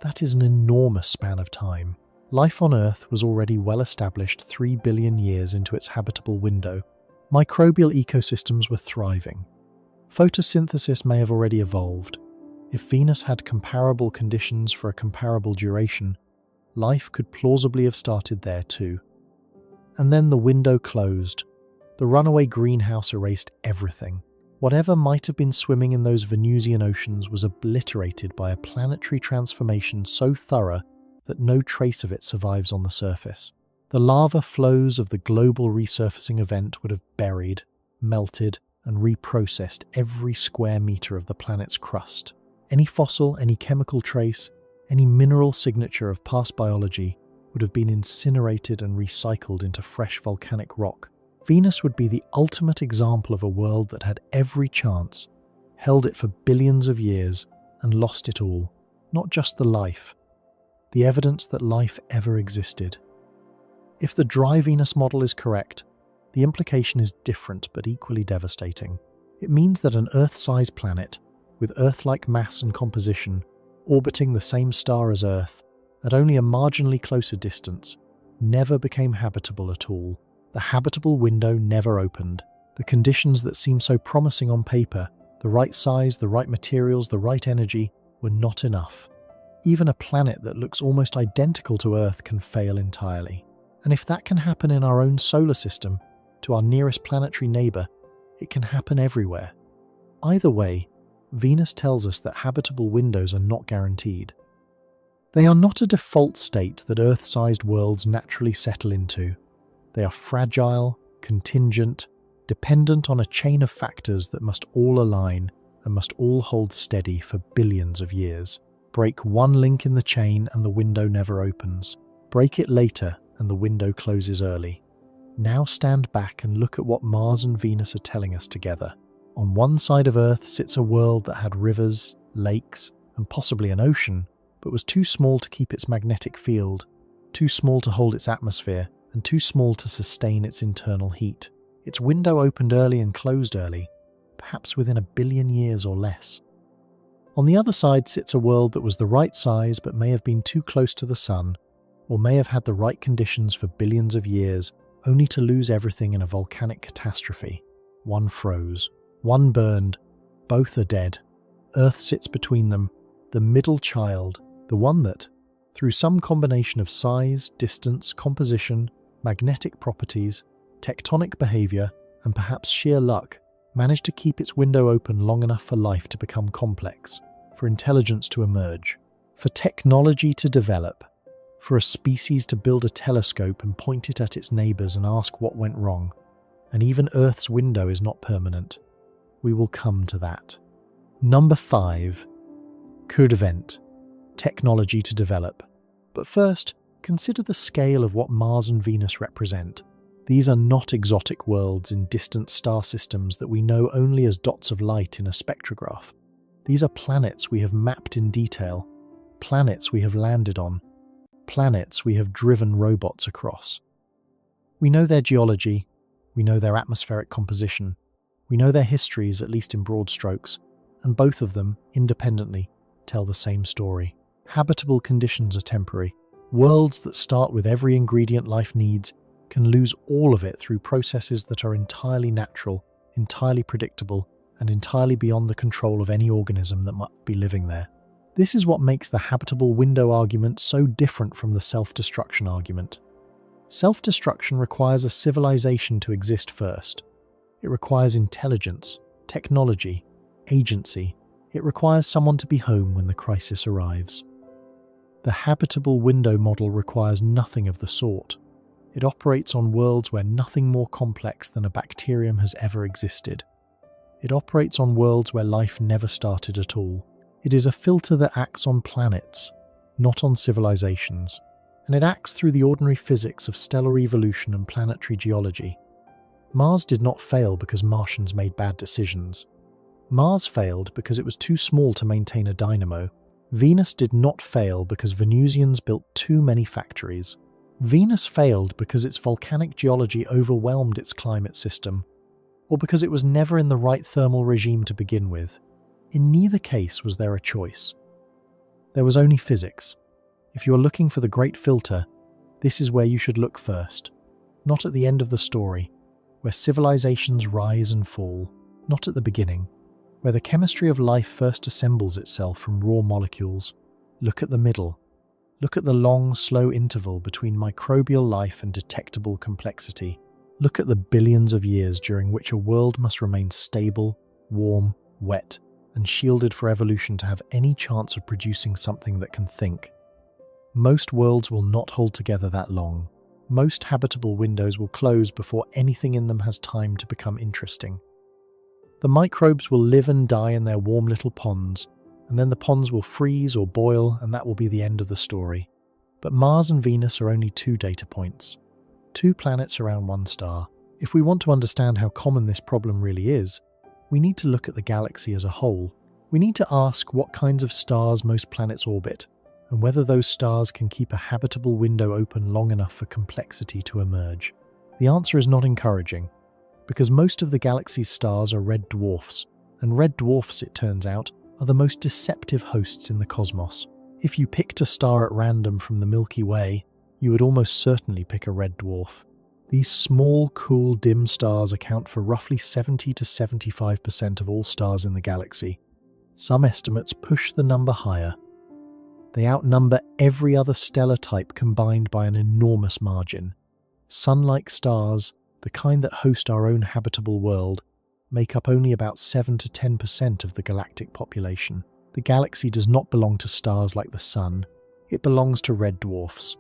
That is an enormous span of time. Life on Earth was already well established 3 billion years into its habitable window. Microbial ecosystems were thriving. Photosynthesis may have already evolved. If Venus had comparable conditions for a comparable duration, life could plausibly have started there too. And then the window closed. The runaway greenhouse erased everything. Whatever might have been swimming in those Venusian oceans was obliterated by a planetary transformation so thorough that no trace of it survives on the surface. The lava flows of the global resurfacing event would have buried, melted, and reprocessed every square meter of the planet's crust. Any fossil, any chemical trace, any mineral signature of past biology would have been incinerated and recycled into fresh volcanic rock. Venus would be the ultimate example of a world that had every chance, held it for billions of years, and lost it all. Not just the life, the evidence that life ever existed. If the dry Venus model is correct, the implication is different but equally devastating. It means that an Earth-sized planet, with Earth-like mass and composition, orbiting the same star as Earth, at only a marginally closer distance, never became habitable at all. The habitable window never opened. The conditions that seem so promising on paper, the right size, the right materials, the right energy, were not enough. Even a planet that looks almost identical to Earth can fail entirely. And if that can happen in our own solar system, to our nearest planetary neighbour, it can happen everywhere. Either way, Venus tells us that habitable windows are not guaranteed. They are not a default state that Earth-sized worlds naturally settle into. They are fragile, contingent, dependent on a chain of factors that must all align and must all hold steady for billions of years. Break one link in the chain and the window never opens. Break it later and the window closes early. Now stand back and look at what Mars and Venus are telling us together. On one side of Earth sits a world that had rivers, lakes, and possibly an ocean, but was too small to keep its magnetic field, too small to hold its atmosphere, and too small to sustain its internal heat. Its window opened early and closed early, perhaps within 1 billion years or less. On the other side sits a world that was the right size but may have been too close to the sun, or may have had the right conditions for billions of years, only to lose everything in a volcanic catastrophe. One froze, one burned, both are dead. Earth sits between them, the middle child, the one that, through some combination of size, distance, composition, magnetic properties, tectonic behavior, and perhaps sheer luck, managed to keep its window open long enough for life to become complex, for intelligence to emerge, For technology to develop, for a species to build a telescope and point it at its neighbours and ask what went wrong, and even Earth's window is not permanent. We will come to that. Number 5. Could event. Technology to develop. But first, consider the scale of what Mars and Venus represent. These are not exotic worlds in distant star systems that we know only as dots of light in a spectrograph. These are planets we have mapped in detail, planets we have landed on, planets we have driven robots across. We know their geology, we know their atmospheric composition, we know their histories, at least in broad strokes, and both of them, independently, tell the same story. Habitable conditions are temporary. Worlds that start with every ingredient life needs can lose all of it through processes that are entirely natural, entirely predictable, and entirely beyond the control of any organism that might be living there. This is what makes the habitable window argument so different from the self-destruction argument. Self-destruction requires a civilization to exist first. It requires intelligence, technology, agency. It requires someone to be home when the crisis arrives. The habitable window model requires nothing of the sort. It operates on worlds where nothing more complex than a bacterium has ever existed. It operates on worlds where life never started at all. It is a filter that acts on planets, not on civilizations, and it acts through the ordinary physics of stellar evolution and planetary geology. Mars did not fail because Martians made bad decisions. Mars failed because it was too small to maintain a dynamo. Venus did not fail because Venusians built too many factories. Venus failed because its volcanic geology overwhelmed its climate system, or because it was never in the right thermal regime to begin with. In neither case was there a choice. There was only physics. If you are looking for the great filter, this is where you should look first. Not at the end of the story, where civilizations rise and fall. Not at the beginning, where the chemistry of life first assembles itself from raw molecules. Look at the middle. Look at the long, slow interval between microbial life and detectable complexity. Look at the billions of years during which a world must remain stable, warm, wet, and shielded for evolution to have any chance of producing something that can think. Most worlds will not hold together that long. Most habitable windows will close before anything in them has time to become interesting. The microbes will live and die in their warm little ponds, and then the ponds will freeze or boil, and that will be the end of the story. But Mars and Venus are only 2 data points. 2 planets around one star. If we want to understand how common this problem really is, we need to look at the galaxy as a whole. We need to ask what kinds of stars most planets orbit, and whether those stars can keep a habitable window open long enough for complexity to emerge. The answer is not encouraging, because most of the galaxy's stars are red dwarfs, and red dwarfs, it turns out, are the most deceptive hosts in the cosmos. If you picked a star at random from the Milky Way, you would almost certainly pick a red dwarf. These small, cool, dim stars account for roughly 70 to 75% of all stars in the galaxy. Some estimates push the number higher. They outnumber every other stellar type combined by an enormous margin. Sun-like stars, the kind that host our own habitable world, make up only about 7 to 10% of the galactic population. The galaxy does not belong to stars like the Sun. It belongs to red dwarfs.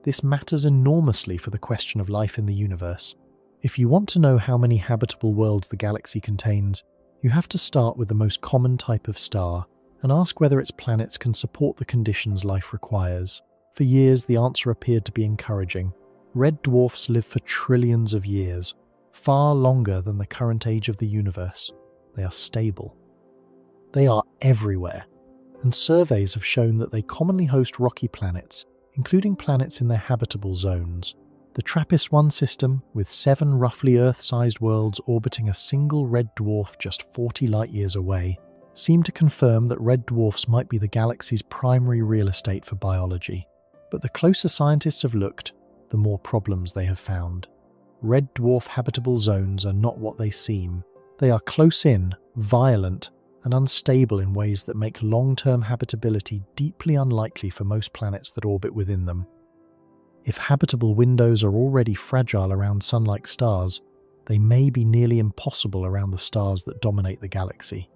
This matters enormously for the question of life in the universe. If you want to know how many habitable worlds the galaxy contains, you have to start with the most common type of star and ask whether its planets can support the conditions life requires. For years, the answer appeared to be encouraging. Red dwarfs live for trillions of years, far longer than the current age of the universe. They are stable. They are everywhere, and surveys have shown that they commonly host rocky planets, including planets in their habitable zones. The TRAPPIST-1 system, with 7 roughly Earth-sized worlds orbiting a single red dwarf just 40 light-years away, seem to confirm that red dwarfs might be the galaxy's primary real estate for biology. But the closer scientists have looked, the more problems they have found. Red dwarf habitable zones are not what they seem. They are close-in, violent, and unstable in ways that make long-term habitability deeply unlikely for most planets that orbit within them. If habitable windows are already fragile around Sun-like stars, they may be nearly impossible around the stars that dominate the galaxy.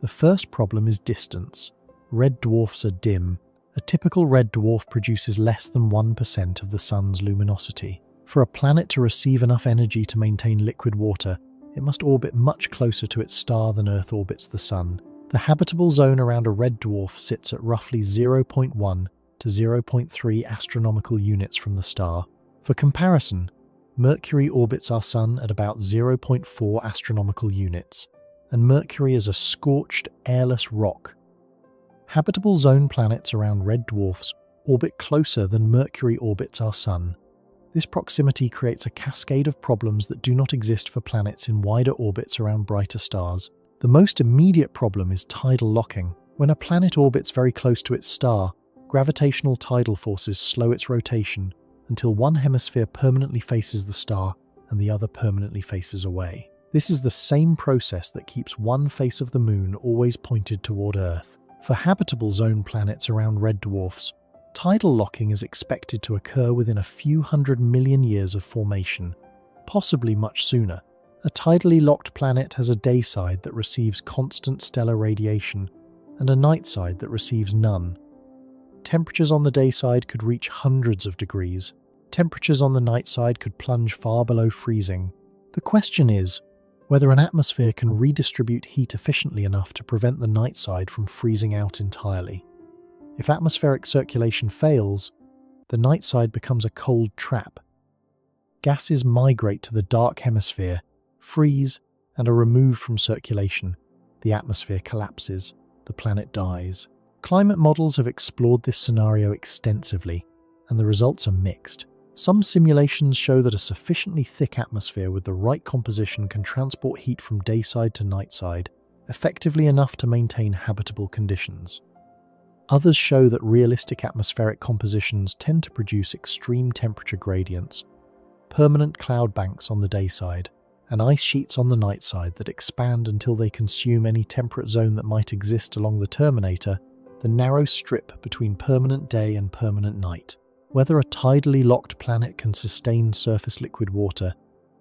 The first problem is distance. Red dwarfs are dim, A typical red dwarf produces less than 1% of the sun's luminosity. For a planet to receive enough energy to maintain liquid water, it must orbit much closer to its star than Earth orbits the sun. The habitable zone around a red dwarf sits at roughly 0.1 to 0.3 astronomical units from the star. For comparison, Mercury orbits our sun at about 0.4 astronomical units, and Mercury is a scorched, airless rock. Habitable zone planets around red dwarfs orbit closer than Mercury orbits our sun. This proximity creates a cascade of problems that do not exist for planets in wider orbits around brighter stars. The most immediate problem is tidal locking. When a planet orbits very close to its star, gravitational tidal forces slow its rotation until one hemisphere permanently faces the star and the other permanently faces away. This is the same process that keeps one face of the moon always pointed toward Earth. For habitable zone planets around red dwarfs, tidal locking is expected to occur within a few 100 million years of formation, possibly much sooner. A tidally locked planet has a day side that receives constant stellar radiation and a night side that receives none. Temperatures on the day side could reach hundreds of degrees. Temperatures on the night side could plunge far below freezing. The question is whether an atmosphere can redistribute heat efficiently enough to prevent the night side from freezing out entirely. If atmospheric circulation fails, the night side becomes a cold trap. Gases migrate to the dark hemisphere, freeze, and are removed from circulation. The atmosphere collapses. The planet dies. Climate models have explored this scenario extensively, and the results are mixed. Some simulations show that a sufficiently thick atmosphere with the right composition can transport heat from dayside to nightside, effectively enough to maintain habitable conditions. Others show that realistic atmospheric compositions tend to produce extreme temperature gradients, permanent cloud banks on the dayside, and ice sheets on the night side that expand until they consume any temperate zone that might exist along the terminator, the narrow strip between permanent day and permanent night. Whether a tidally locked planet can sustain surface liquid water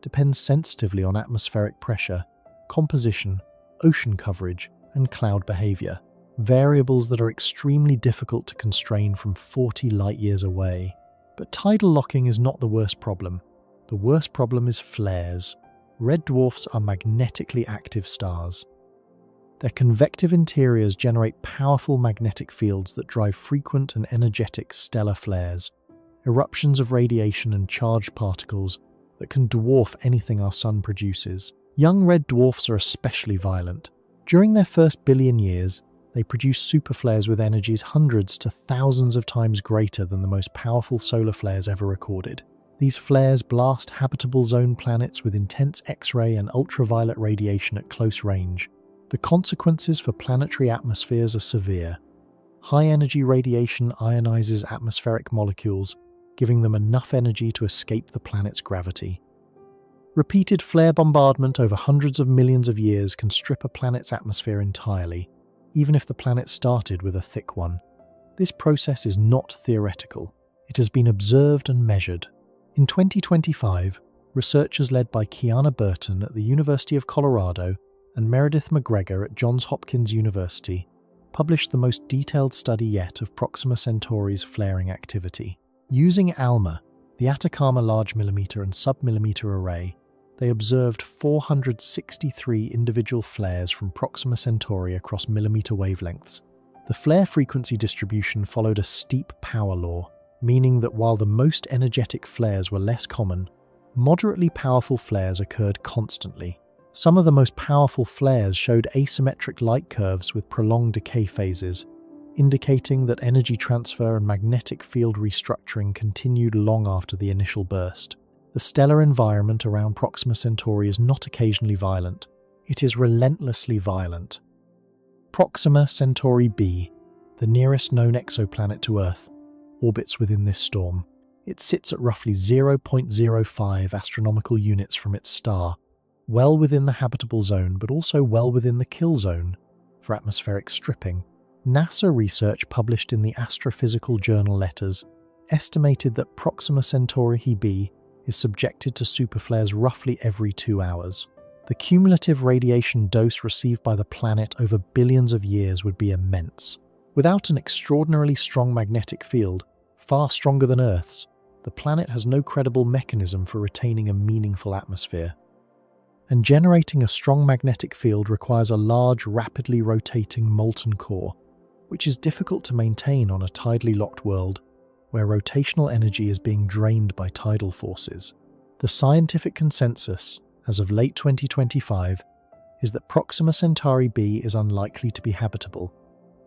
depends sensitively on atmospheric pressure, composition, ocean coverage, and cloud behavior, variables that are extremely difficult to constrain from 40 light-years away. But tidal locking is not the worst problem. The worst problem is flares. Red dwarfs are magnetically active stars. Their convective interiors generate powerful magnetic fields that drive frequent and energetic stellar flares, eruptions of radiation and charged particles that can dwarf anything our sun produces. Young red dwarfs are especially violent. During their first billion years, they produce superflares with energies hundreds to thousands of times greater than the most powerful solar flares ever recorded. These flares blast habitable zone planets with intense X-ray and ultraviolet radiation at close range. The consequences for planetary atmospheres are severe. High-energy radiation ionizes atmospheric molecules, giving them enough energy to escape the planet's gravity. Repeated flare bombardment over hundreds of millions of years can strip a planet's atmosphere entirely, even if the planet started with a thick one. This process is not theoretical. It has been observed and measured. In 2025, researchers led by Kiana Burton at the University of Colorado and Meredith McGregor at Johns Hopkins University published the most detailed study yet of Proxima Centauri's flaring activity. Using ALMA, the Atacama Large Millimeter and Submillimeter Array, they observed 463 individual flares from Proxima Centauri across millimeter wavelengths. The flare frequency distribution followed a steep power law, meaning that while the most energetic flares were less common, moderately powerful flares occurred constantly. Some of the most powerful flares showed asymmetric light curves with prolonged decay phases, indicating that energy transfer and magnetic field restructuring continued long after the initial burst. The stellar environment around Proxima Centauri is not occasionally violent, it is relentlessly violent. Proxima Centauri b, the nearest known exoplanet to Earth, orbits within this storm. It sits at roughly 0.05 astronomical units from its star, well within the habitable zone but also well within the kill zone for atmospheric stripping. NASA research published in the Astrophysical Journal Letters estimated that Proxima Centauri b is subjected to superflares roughly every 2 hours. The cumulative radiation dose received by the planet over billions of years would be immense. Without an extraordinarily strong magnetic field, far stronger than Earth's, the planet has no credible mechanism for retaining a meaningful atmosphere. And generating a strong magnetic field requires a large, rapidly rotating molten core, which is difficult to maintain on a tidally locked world where rotational energy is being drained by tidal forces. The scientific consensus, as of late 2025, is that Proxima Centauri b is unlikely to be habitable,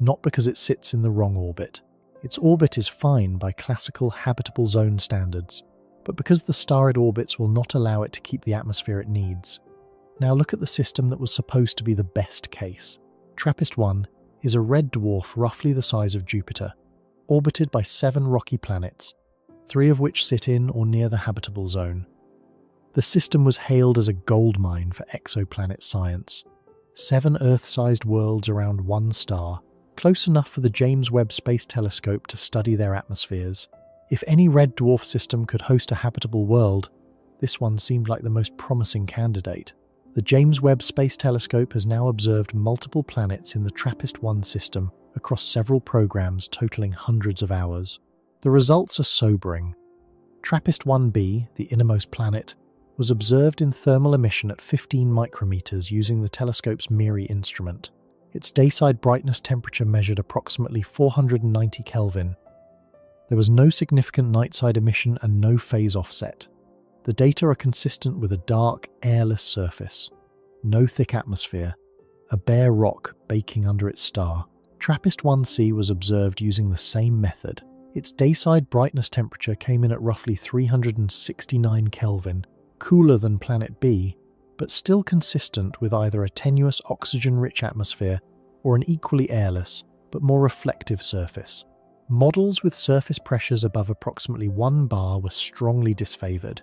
not because it sits in the wrong orbit. Its orbit is fine by classical habitable zone standards, but because the star it orbits will not allow it to keep the atmosphere it needs. Now look at the system that was supposed to be the best case. TRAPPIST-1 is a red dwarf roughly the size of Jupiter, orbited by 7 rocky planets, 3 of which sit in or near the habitable zone. The system was hailed as a goldmine for exoplanet science. 7 Earth-sized worlds around one star, close enough for the James Webb Space Telescope to study their atmospheres. If any red dwarf system could host a habitable world, this one seemed like the most promising candidate. The James Webb Space Telescope has now observed multiple planets in the TRAPPIST-1 system across several programs totaling hundreds of hours. The results are sobering. TRAPPIST-1b, the innermost planet, was observed in thermal emission at 15 micrometers using the telescope's MIRI instrument. Its dayside brightness temperature measured approximately 490 Kelvin. There was no significant nightside emission and no phase offset. The data are consistent with a dark, airless surface, no thick atmosphere, a bare rock baking under its star. TRAPPIST-1c was observed using the same method. Its dayside brightness temperature came in at roughly 369 Kelvin, cooler than Planet B, but still consistent with either a tenuous oxygen-rich atmosphere or an equally airless, but more reflective surface. Models with surface pressures above approximately 1 bar were strongly disfavored.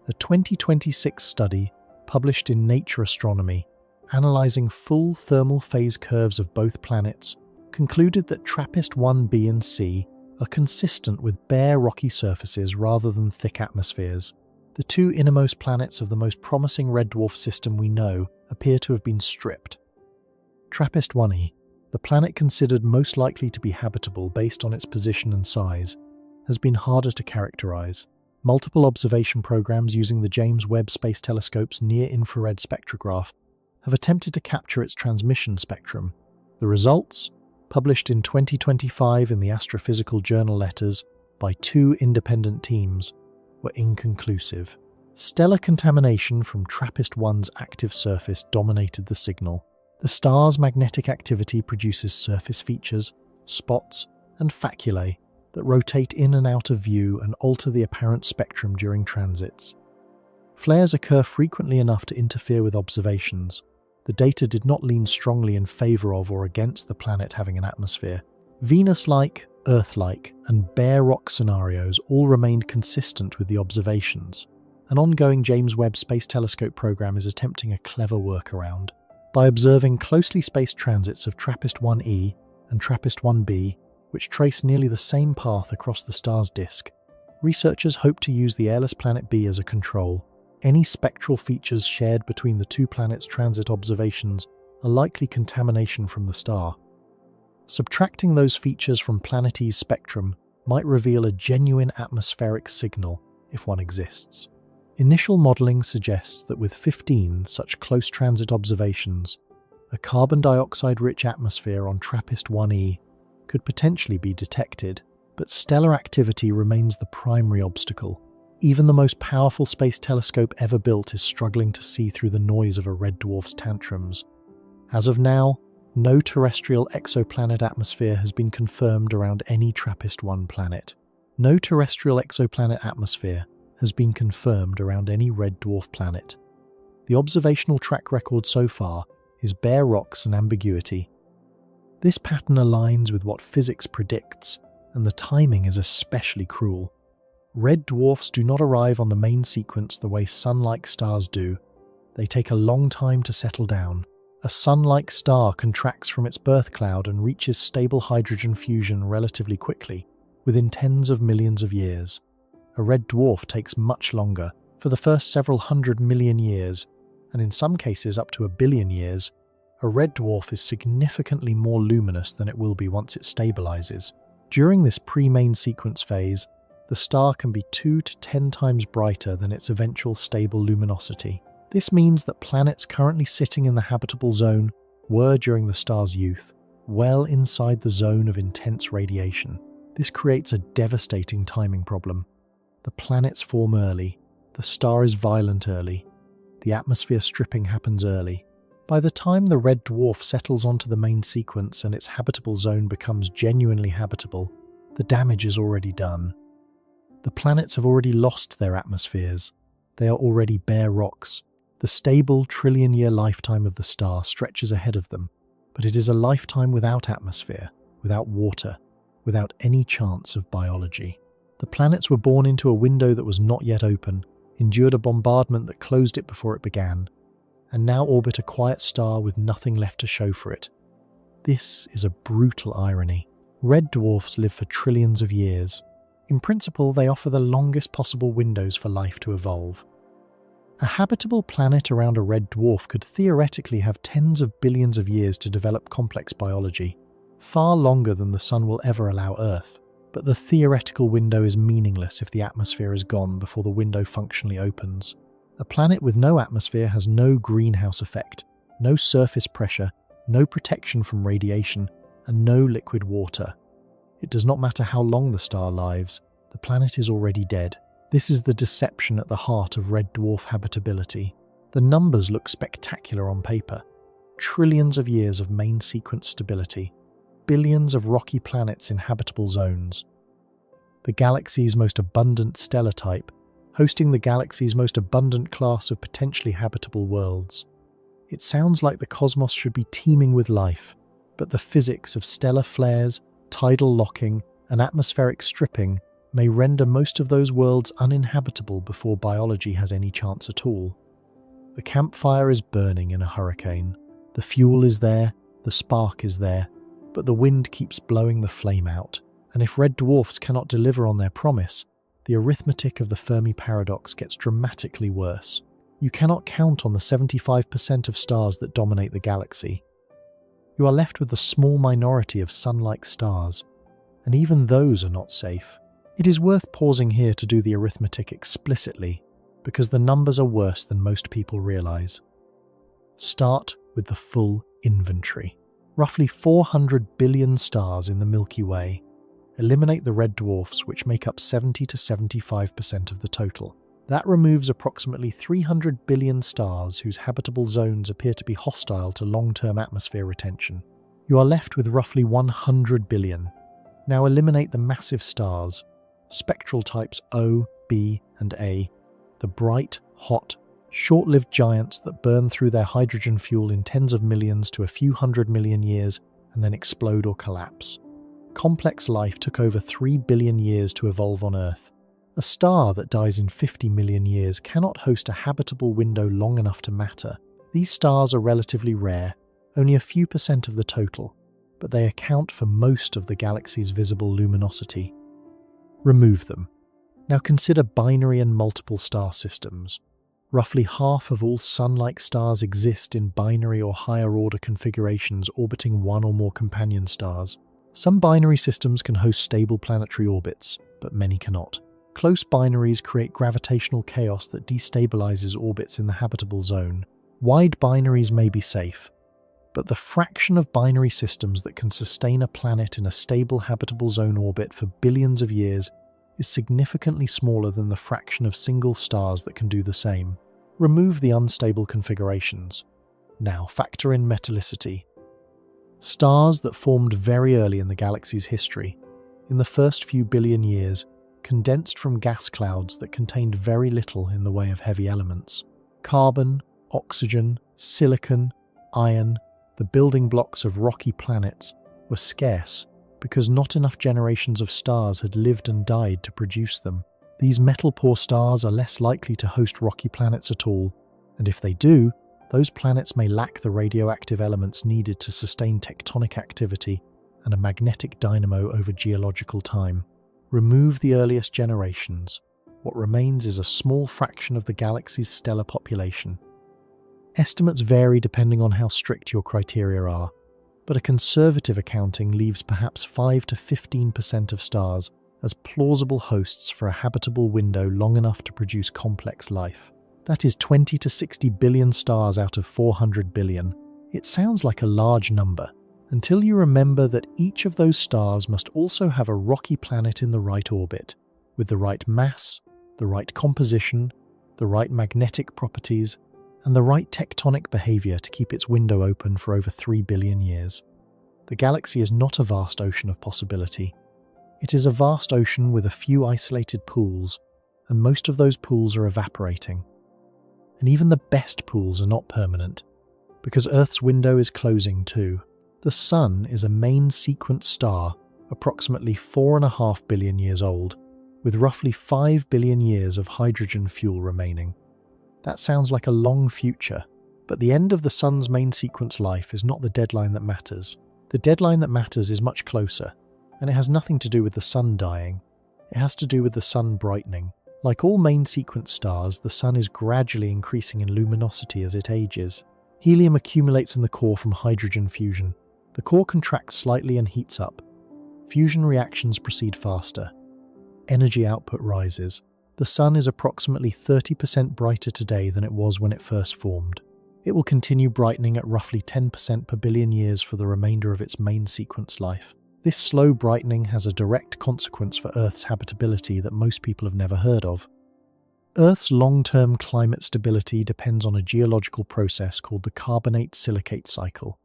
A 2026 study, published in Nature Astronomy, analyzing full thermal phase curves of both planets, concluded that TRAPPIST-1b and c are consistent with bare rocky surfaces rather than thick atmospheres. The 2 innermost planets of the most promising red dwarf system we know appear to have been stripped. TRAPPIST-1e, the planet considered most likely to be habitable based on its position and size, has been harder to characterize. Multiple observation programs using the James Webb Space Telescope's near-infrared spectrograph have attempted to capture its transmission spectrum. The results, published in 2025 in the Astrophysical Journal Letters by 2 independent teams, were inconclusive. Stellar contamination from TRAPPIST-1's active surface dominated the signal. The star's magnetic activity produces surface features, spots, and faculae that rotate in and out of view and alter the apparent spectrum during transits. Flares occur frequently enough to interfere with observations. The data did not lean strongly in favor of or against the planet having an atmosphere. Venus-like, Earth-like, and bare rock scenarios all remained consistent with the observations. An ongoing James Webb Space Telescope program is attempting a clever workaround. By observing closely spaced transits of TRAPPIST-1e and TRAPPIST-1b, which trace nearly the same path across the star's disk, researchers hope to use the airless planet B as a control. Any spectral features shared between the 2 planets' transit observations are likely contamination from the star. Subtracting those features from Planet E's spectrum might reveal a genuine atmospheric signal, if one exists. Initial modelling suggests that with 15 such close transit observations, a carbon dioxide-rich atmosphere on TRAPPIST-1e could potentially be detected, but stellar activity remains the primary obstacle. Even the most powerful space telescope ever built is struggling to see through the noise of a red dwarf's tantrums. As of now, no terrestrial exoplanet atmosphere has been confirmed around any TRAPPIST-1 planet. No terrestrial exoplanet atmosphere has been confirmed around any red dwarf planet. The observational track record so far is bare rocks and ambiguity. This pattern aligns with what physics predicts, and the timing is especially cruel. Red dwarfs do not arrive on the main sequence the way Sun-like stars do. They take a long time to settle down. A Sun-like star contracts from its birth cloud and reaches stable hydrogen fusion relatively quickly, within tens of millions of years. A red dwarf takes much longer, for the first several 100 million years, and in some cases up to 1 billion years. A red dwarf is significantly more luminous than it will be once it stabilizes. During this pre-main sequence phase, the star can be 2 to 10 times brighter than its eventual stable luminosity. This means that planets currently sitting in the habitable zone were, during the star's youth, well inside the zone of intense radiation. This creates a devastating timing problem. The planets form early, the star is violent early, the atmosphere stripping happens early. By the time the red dwarf settles onto the main sequence and its habitable zone becomes genuinely habitable, the damage is already done. The planets have already lost their atmospheres. They are already bare rocks. The stable trillion-year lifetime of the star stretches ahead of them, but it is a lifetime without atmosphere, without water, without any chance of biology. The planets were born into a window that was not yet open, endured a bombardment that closed it before it began, and now orbit a quiet star with nothing left to show for it. This is a brutal irony. Red dwarfs live for trillions of years. In principle, they offer the longest possible windows for life to evolve. A habitable planet around a red dwarf could theoretically have tens of billions of years to develop complex biology, far longer than the Sun will ever allow Earth. But the theoretical window is meaningless if the atmosphere is gone before the window functionally opens. A planet with no atmosphere has no greenhouse effect, no surface pressure, no protection from radiation, and no liquid water. It does not matter how long the star lives, the planet is already dead. This is the deception at the heart of red dwarf habitability. The numbers look spectacular on paper. Trillions of years of main sequence stability, billions of rocky planets in habitable zones. The galaxy's most abundant stellar type, hosting the galaxy's most abundant class of potentially habitable worlds. It sounds like the cosmos should be teeming with life, but the physics of stellar flares, tidal locking, and atmospheric stripping may render most of those worlds uninhabitable before biology has any chance at all. The campfire is burning in a hurricane. The fuel is there, the spark is there, but the wind keeps blowing the flame out. And if red dwarfs cannot deliver on their promise, the arithmetic of the Fermi Paradox gets dramatically worse. You cannot count on the 75% of stars that dominate the galaxy. You are left with a small minority of Sun-like stars, and even those are not safe. It is worth pausing here to do the arithmetic explicitly, because the numbers are worse than most people realize. Start with the full inventory. Roughly 400 billion stars in the Milky Way. Eliminate the red dwarfs, which make up 70 to 75% of the total. That removes approximately 300 billion stars whose habitable zones appear to be hostile to long-term atmosphere retention. You are left with roughly 100 billion. Now eliminate the massive stars, spectral types O, B, and A, the bright, hot, short-lived giants that burn through their hydrogen fuel in tens of millions to a few 100 million years and then explode or collapse. Complex life took over 3 billion years to evolve on Earth. A star that dies in 50 million years cannot host a habitable window long enough to matter. These stars are relatively rare, only a few % of the total, but they account for most of the galaxy's visible luminosity. Remove them. Now consider binary and multiple star systems. Roughly half of all Sun-like stars exist in binary or higher-order configurations orbiting one or more companion stars. Some binary systems can host stable planetary orbits, but many cannot. Close binaries create gravitational chaos that destabilizes orbits in the habitable zone. Wide binaries may be safe, but the fraction of binary systems that can sustain a planet in a stable habitable zone orbit for billions of years is significantly smaller than the fraction of single stars that can do the same. Remove the unstable configurations. Now factor in metallicity. Stars that formed very early in the galaxy's history, in the first few billion years, condensed from gas clouds that contained very little in the way of heavy elements. Carbon, oxygen, silicon, iron, the building blocks of rocky planets, were scarce because not enough generations of stars had lived and died to produce them. These metal-poor stars are less likely to host rocky planets at all, and if they do, those planets may lack the radioactive elements needed to sustain tectonic activity and a magnetic dynamo over geological time. Remove the earliest generations. What remains is a small fraction of the galaxy's stellar population. Estimates vary depending on how strict your criteria are, but a conservative accounting leaves perhaps 5 to 15% of stars as plausible hosts for a habitable window long enough to produce complex life. That is 20 to 60 billion stars out of 400 billion. It sounds like a large number, until you remember that each of those stars must also have a rocky planet in the right orbit, with the right mass, the right composition, the right magnetic properties, and the right tectonic behavior to keep its window open for over 3 billion years. The galaxy is not a vast ocean of possibility. It is a vast ocean with a few isolated pools, and most of those pools are evaporating. And even the best pools are not permanent, because Earth's window is closing too. The Sun is a main sequence star, approximately 4.5 billion years old, with roughly 5 billion years of hydrogen fuel remaining. That sounds like a long future, but the end of the Sun's main sequence life is not the deadline that matters. The deadline that matters is much closer, and it has nothing to do with the Sun dying. It has to do with the Sun brightening. Like all main sequence stars, the Sun is gradually increasing in luminosity as it ages. Helium accumulates in the core from hydrogen fusion. The core contracts slightly and heats up. Fusion reactions proceed faster. Energy output rises. The Sun is approximately 30% brighter today than it was when it first formed. It will continue brightening at roughly 10% per billion years for the remainder of its main sequence life. This slow brightening has a direct consequence for Earth's habitability that most people have never heard of. Earth's long-term climate stability depends on a geological process called the carbonate-silicate cycle.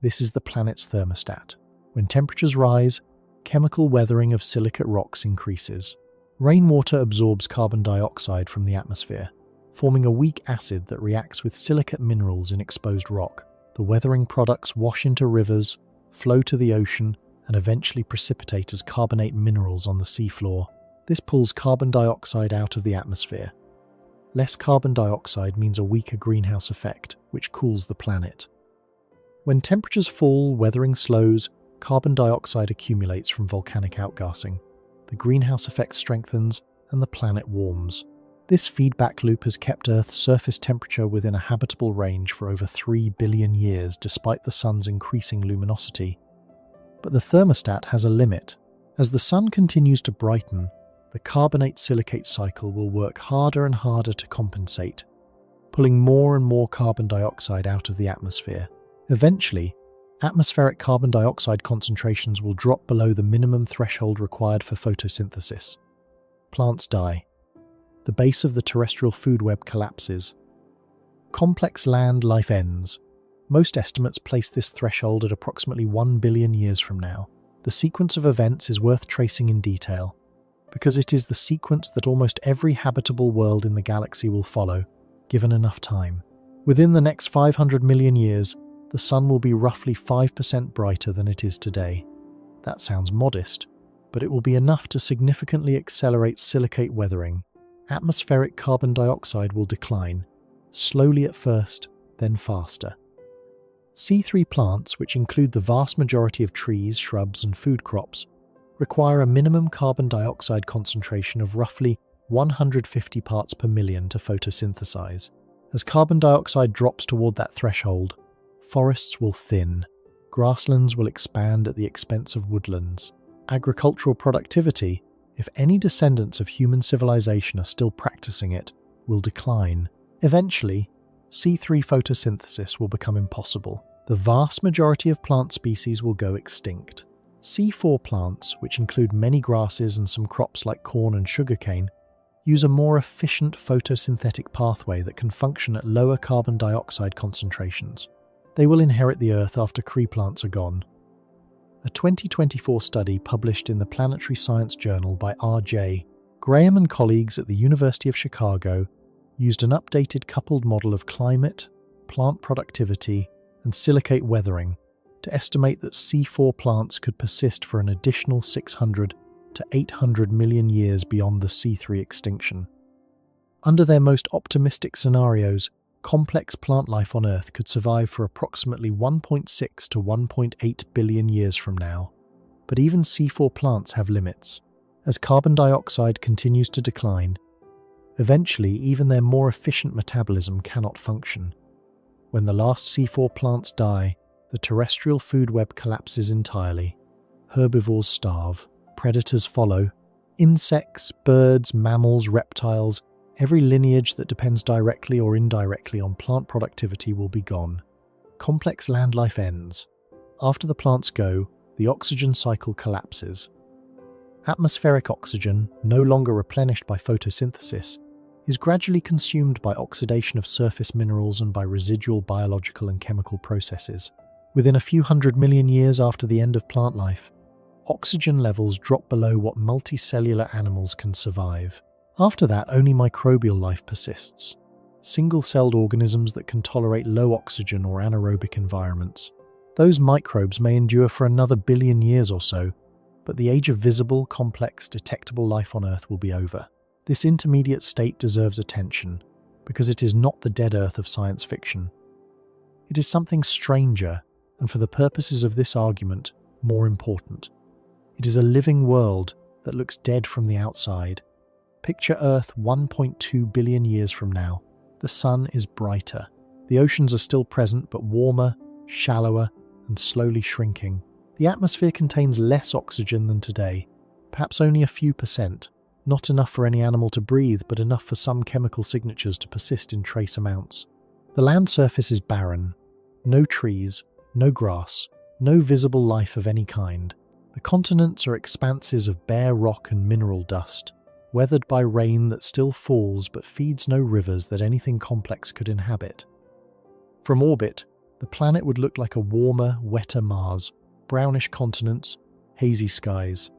This is the planet's thermostat. When temperatures rise, chemical weathering of silicate rocks increases. Rainwater absorbs carbon dioxide from the atmosphere, forming a weak acid that reacts with silicate minerals in exposed rock. The weathering products wash into rivers, flow to the ocean, and eventually precipitate as carbonate minerals on the seafloor. This pulls carbon dioxide out of the atmosphere. Less carbon dioxide means a weaker greenhouse effect, which cools the planet. When temperatures fall, weathering slows, carbon dioxide accumulates from volcanic outgassing. The greenhouse effect strengthens, and the planet warms. This feedback loop has kept Earth's surface temperature within a habitable range for over 3 billion years despite the Sun's increasing luminosity. But the thermostat has a limit. As the Sun continues to brighten, the carbonate-silicate cycle will work harder and harder to compensate, pulling more and more carbon dioxide out of the atmosphere. Eventually, atmospheric carbon dioxide concentrations will drop below the minimum threshold required for photosynthesis. Plants die. The base of the terrestrial food web collapses. Complex land life ends. Most estimates place this threshold at approximately 1 billion years from now. The sequence of events is worth tracing in detail, because it is the sequence that almost every habitable world in the galaxy will follow, given enough time. Within the next 500 million years, the Sun will be roughly 5% brighter than it is today. That sounds modest, but it will be enough to significantly accelerate silicate weathering. Atmospheric carbon dioxide will decline, slowly at first, then faster. C3 plants, which include the vast majority of trees, shrubs, and food crops, require a minimum carbon dioxide concentration of roughly 150 parts per million to photosynthesize. As carbon dioxide drops toward that threshold, forests will thin, grasslands will expand at the expense of woodlands. Agricultural productivity, if any descendants of human civilization are still practicing it, will decline. Eventually, C3 photosynthesis will become impossible. The vast majority of plant species will go extinct. C4 plants, which include many grasses and some crops like corn and sugarcane, use a more efficient photosynthetic pathway that can function at lower carbon dioxide concentrations. They will inherit the Earth after Cree plants are gone. A 2024 study published in the Planetary Science Journal by R.J. Graham and colleagues at the University of Chicago used an updated coupled model of climate, plant productivity, and silicate weathering to estimate that C4 plants could persist for an additional 600 to 800 million years beyond the C3 extinction. Under their most optimistic scenarios, complex plant life on Earth could survive for approximately 1.6 to 1.8 billion years from now. But even C4 plants have limits. As carbon dioxide continues to decline, eventually even their more efficient metabolism cannot function. When the last C4 plants die, the terrestrial food web collapses entirely. Herbivores starve, predators follow. Insects, birds, mammals, reptiles, every lineage that depends directly or indirectly on plant productivity will be gone. Complex land life ends. After the plants go, the oxygen cycle collapses. Atmospheric oxygen, no longer replenished by photosynthesis, is gradually consumed by oxidation of surface minerals and by residual biological and chemical processes. Within a few 100 million years after the end of plant life, oxygen levels drop below what multicellular animals can survive. After that, only microbial life persists. Single-celled organisms that can tolerate low oxygen or anaerobic environments. Those microbes may endure for another billion years or so, but the age of visible, complex, detectable life on Earth will be over. This intermediate state deserves attention, because it is not the dead Earth of science fiction. It is something stranger, and for the purposes of this argument, more important. It is a living world that looks dead from the outside. Picture Earth 1.2 billion years from now. The sun is brighter. The oceans are still present, but warmer, shallower, and slowly shrinking. The atmosphere contains less oxygen than today, perhaps only a few %. Not enough for any animal to breathe, but enough for some chemical signatures to persist in trace amounts. The land surface is barren. No trees, no grass, no visible life of any kind. The continents are expanses of bare rock and mineral dust, weathered by rain that still falls but feeds no rivers that anything complex could inhabit. From orbit, the planet would look like a warmer, wetter Mars, brownish continents, hazy skies,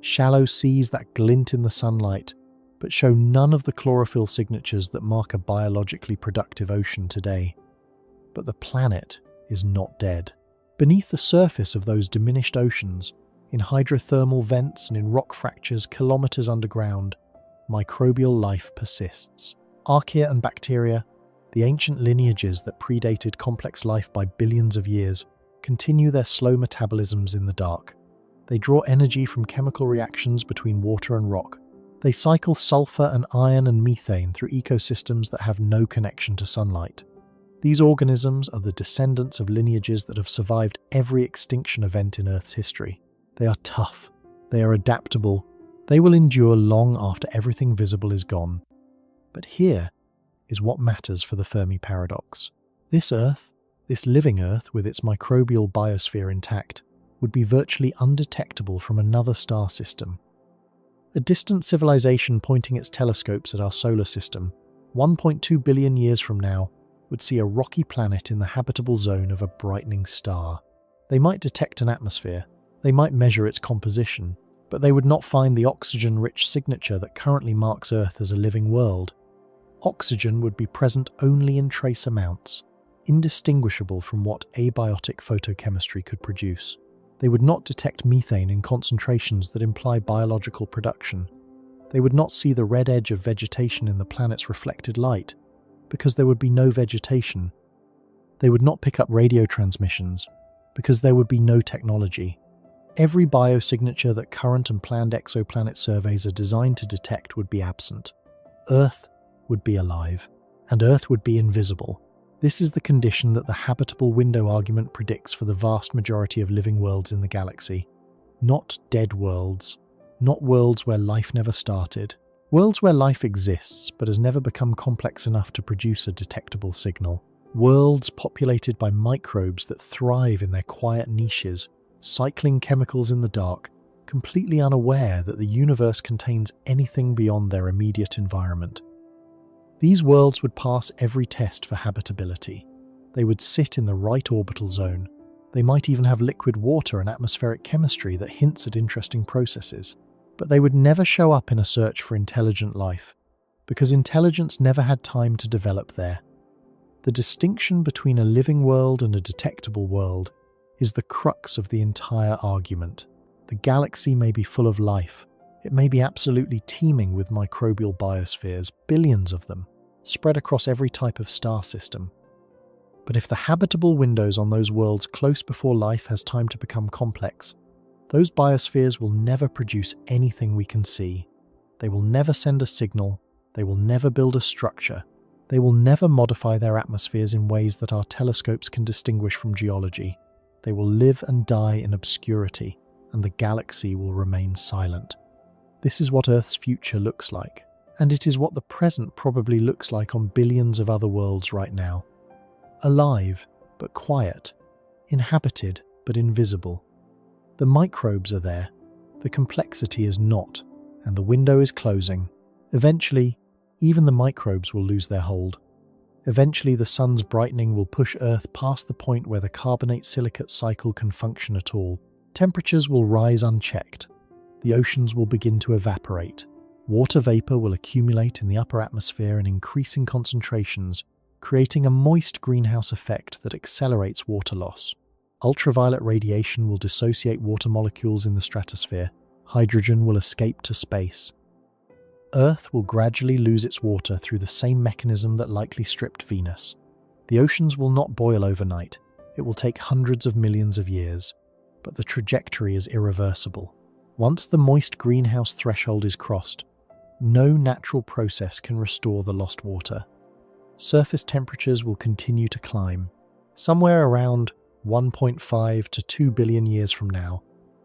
shallow seas that glint in the sunlight, but show none of the chlorophyll signatures that mark a biologically productive ocean today. But the planet is not dead. Beneath the surface of those diminished oceans, in hydrothermal vents and in rock fractures kilometers underground, microbial life persists. Archaea and bacteria, the ancient lineages that predated complex life by billions of years, continue their slow metabolisms in the dark. They draw energy from chemical reactions between water and rock. They cycle sulfur and iron and methane through ecosystems that have no connection to sunlight. These organisms are the descendants of lineages that have survived every extinction event in Earth's history. They are tough. They are adaptable. They will endure long after everything visible is gone. But here is what matters for the Fermi Paradox. This Earth, this living Earth with its microbial biosphere intact, would be virtually undetectable from another star system. A distant civilization pointing its telescopes at our solar system, 1.2 billion years from now, would see a rocky planet in the habitable zone of a brightening star. They might detect an atmosphere, they might measure its composition, but they would not find the oxygen-rich signature that currently marks Earth as a living world. Oxygen would be present only in trace amounts, indistinguishable from what abiotic photochemistry could produce. They would not detect methane in concentrations that imply biological production. They would not see the red edge of vegetation in the planet's reflected light, because there would be no vegetation. They would not pick up radio transmissions, because there would be no technology. Every biosignature that current and planned exoplanet surveys are designed to detect would be absent. Earth would be alive, and Earth would be invisible. This is the condition that the habitable window argument predicts for the vast majority of living worlds in the galaxy. Not dead worlds, not worlds where life never started, worlds where life exists but has never become complex enough to produce a detectable signal. Worlds populated by microbes that thrive in their quiet niches, cycling chemicals in the dark, completely unaware that the universe contains anything beyond their immediate environment. These worlds would pass every test for habitability. They would sit in the right orbital zone. They might even have liquid water and atmospheric chemistry that hints at interesting processes. But they would never show up in a search for intelligent life, because intelligence never had time to develop there. The distinction between a living world and a detectable world is the crux of the entire argument. The galaxy may be full of life. It may be absolutely teeming with microbial biospheres, billions of them, spread across every type of star system. But if the habitable windows on those worlds close before life has time to become complex, those biospheres will never produce anything we can see. They will never send a signal. They will never build a structure. They will never modify their atmospheres in ways that our telescopes can distinguish from geology. They will live and die in obscurity, and the galaxy will remain silent. This is what Earth's future looks like, and it is what the present probably looks like on billions of other worlds right now. Alive, but quiet. Inhabited, but invisible. The microbes are there, the complexity is not, and the window is closing. Eventually, even the microbes will lose their hold. Eventually, the sun's brightening will push Earth past the point where the carbonate-silicate cycle can function at all. Temperatures will rise unchecked. The oceans will begin to evaporate. Water vapor will accumulate in the upper atmosphere in increasing concentrations, creating a moist greenhouse effect that accelerates water loss. Ultraviolet radiation will dissociate water molecules in the stratosphere. Hydrogen will escape to space. Earth will gradually lose its water through the same mechanism that likely stripped Venus. The oceans will not boil overnight. It will take hundreds of millions of years. But the trajectory is irreversible. Once the moist greenhouse threshold is crossed, no natural process can restore the lost water. Surface temperatures will continue to climb. Somewhere around 1.5 to 2 billion years from now,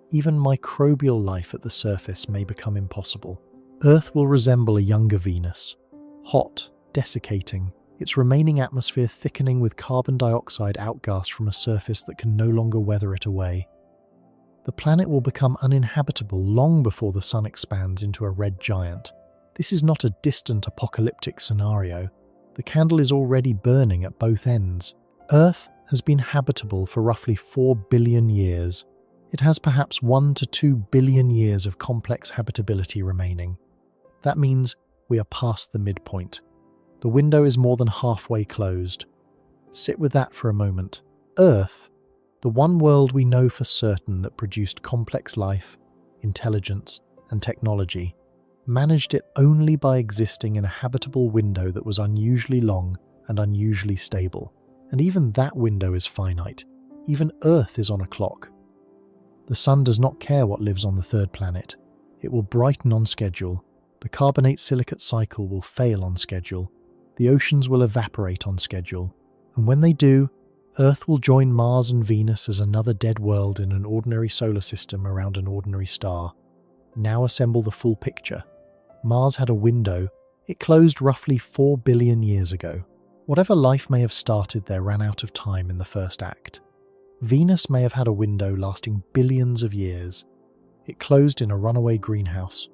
even microbial life at the surface may become impossible. Earth will resemble a younger Venus, hot, desiccating, its remaining atmosphere thickening with carbon dioxide outgassed from a surface that can no longer weather it away. The planet will become uninhabitable long before the sun expands into a red giant. This is not a distant apocalyptic scenario. The candle is already burning at both ends. Earth has been habitable for roughly 4 billion years. It has perhaps 1 to 2 billion years of complex habitability remaining. That means we are past the midpoint. The window is more than halfway closed. Sit with that for a moment. Earth, the one world we know for certain that produced complex life, intelligence, and technology, managed it only by existing in a habitable window that was unusually long and unusually stable. And even that window is finite. Even Earth is on a clock. The sun does not care what lives on the third planet. It will brighten on schedule. The carbonate-silicate cycle will fail on schedule. The oceans will evaporate on schedule. And when they do, Earth will join Mars and Venus as another dead world in an ordinary solar system around an ordinary star. Now assemble the full picture. Mars had a window. It closed roughly 4 billion years ago. Whatever life may have started there ran out of time in the first act. Venus may have had a window lasting billions of years. It closed in a runaway greenhouse.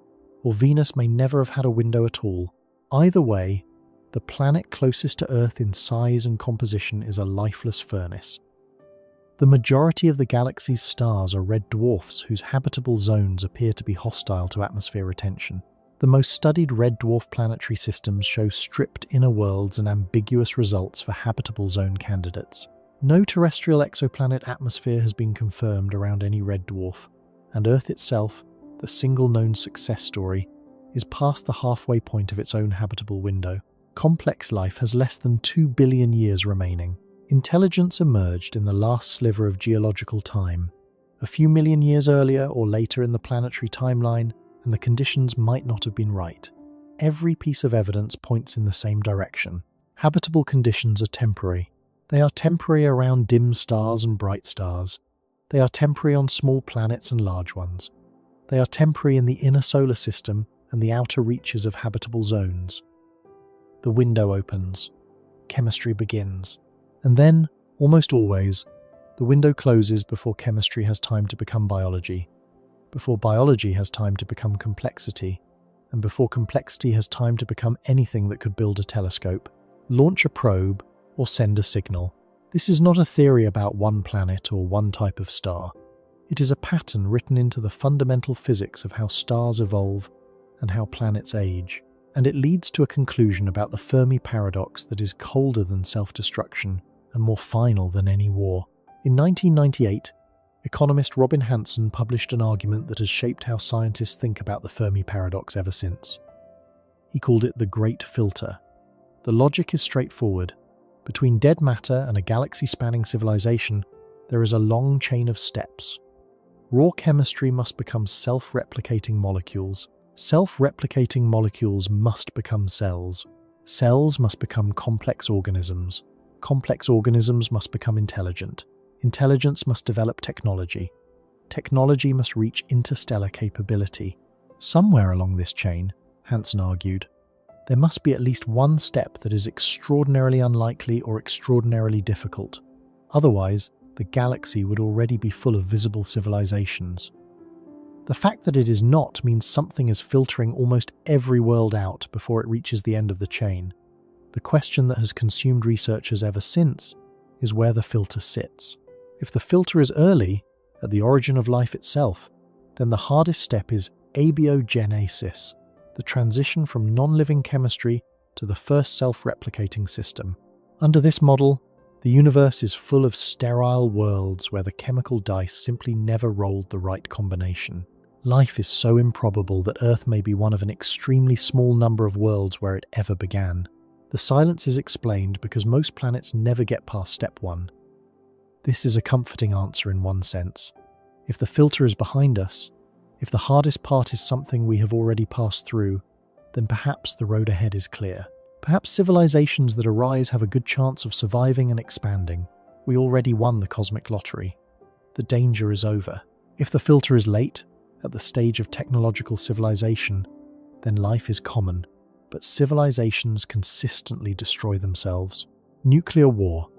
Or Venus may never have had a window at all. Either way, the planet closest to Earth in size and composition is a lifeless furnace. The majority of the galaxy's stars are red dwarfs whose habitable zones appear to be hostile to atmosphere retention. The most studied red dwarf planetary systems show stripped inner worlds and ambiguous results for habitable zone candidates. No terrestrial exoplanet atmosphere has been confirmed around any red dwarf, and Earth itself, the single known success story, is past the halfway point of its own habitable window. Complex life has less than 2 billion years remaining. Intelligence emerged in the last sliver of geological time, a few million years earlier or later in the planetary timeline, and the conditions might not have been right. Every piece of evidence points in the same direction. Habitable conditions are temporary. They are temporary around dim stars and bright stars. They are temporary on small planets and large ones. They are temporary in the inner solar system and the outer reaches of habitable zones. The window opens. Chemistry begins. And then, almost always, the window closes before chemistry has time to become biology, before biology has time to become complexity, and before complexity has time to become anything that could build a telescope, launch a probe, or send a signal. This is not a theory about one planet or one type of star. It is a pattern written into the fundamental physics of how stars evolve and how planets age. And it leads to a conclusion about the Fermi Paradox that is colder than self-destruction and more final than any war. In 1998, economist Robin Hanson published an argument that has shaped how scientists think about the Fermi Paradox ever since. He called it the Great Filter. The logic is straightforward. Between dead matter and a galaxy-spanning civilization, there is a long chain of steps. Raw chemistry must become self-replicating molecules. Self-replicating molecules must become cells. Cells must become complex organisms. Complex organisms must become intelligent. Intelligence must develop technology. Technology must reach interstellar capability. Somewhere along this chain, Hansen argued, there must be at least one step that is extraordinarily unlikely or extraordinarily difficult. Otherwise, the galaxy would already be full of visible civilizations. The fact that it is not means something is filtering almost every world out before it reaches the end of the chain. The question that has consumed researchers ever since is where the filter sits. If the filter is early, at the origin of life itself, then the hardest step is abiogenesis, the transition from non-living chemistry to the first self-replicating system. Under this model, the universe is full of sterile worlds where the chemical dice simply never rolled the right combination. Life is so improbable that Earth may be one of an extremely small number of worlds where it ever began. The silence is explained because most planets never get past step 1. This is a comforting answer in one sense. If the filter is behind us, if the hardest part is something we have already passed through, then perhaps the road ahead is clear. Perhaps civilizations that arise have a good chance of surviving and expanding. We already won the cosmic lottery. The danger is over. If the filter is late, at the stage of technological civilization, then life is common, but civilizations consistently destroy themselves. Nuclear war,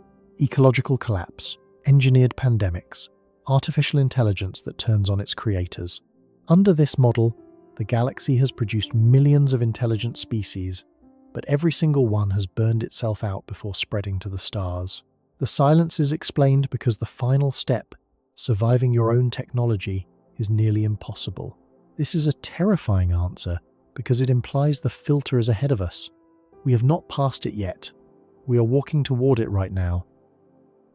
ecological collapse, engineered pandemics, artificial intelligence that turns on its creators. Under this model, the galaxy has produced millions of intelligent species, but every single one has burned itself out before spreading to the stars. The silence is explained because the final step, surviving your own technology, is nearly impossible. This is a terrifying answer because it implies the filter is ahead of us. We have not passed it yet. We are walking toward it right now.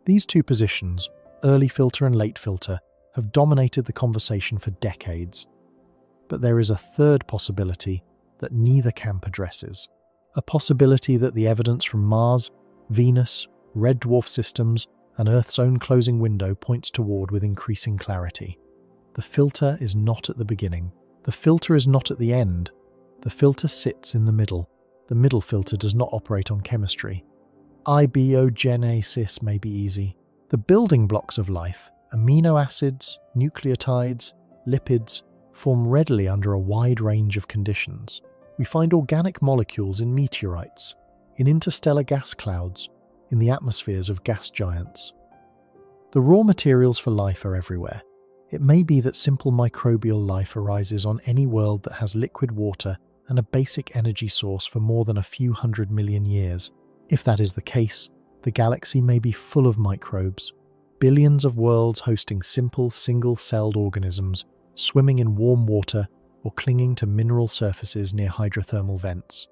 These two positions, early filter and late filter, have dominated the conversation for decades. But there is a third possibility that neither camp addresses. A possibility that the evidence from Mars, Venus, red dwarf systems, and Earth's own closing window points toward with increasing clarity. The filter is not at the beginning. The filter is not at the end. The filter sits in the middle. The middle filter does not operate on chemistry. Abiogenesis may be easy. The building blocks of life, amino acids, nucleotides, lipids, form readily under a wide range of conditions. We find organic molecules in meteorites, in interstellar gas clouds, in the atmospheres of gas giants. The raw materials for life are everywhere. It may be that simple microbial life arises on any world that has liquid water and a basic energy source for more than a few 100 million years. If that is the case, the galaxy may be full of microbes, billions of worlds hosting simple single-celled organisms swimming in warm water or clinging to mineral surfaces near hydrothermal vents.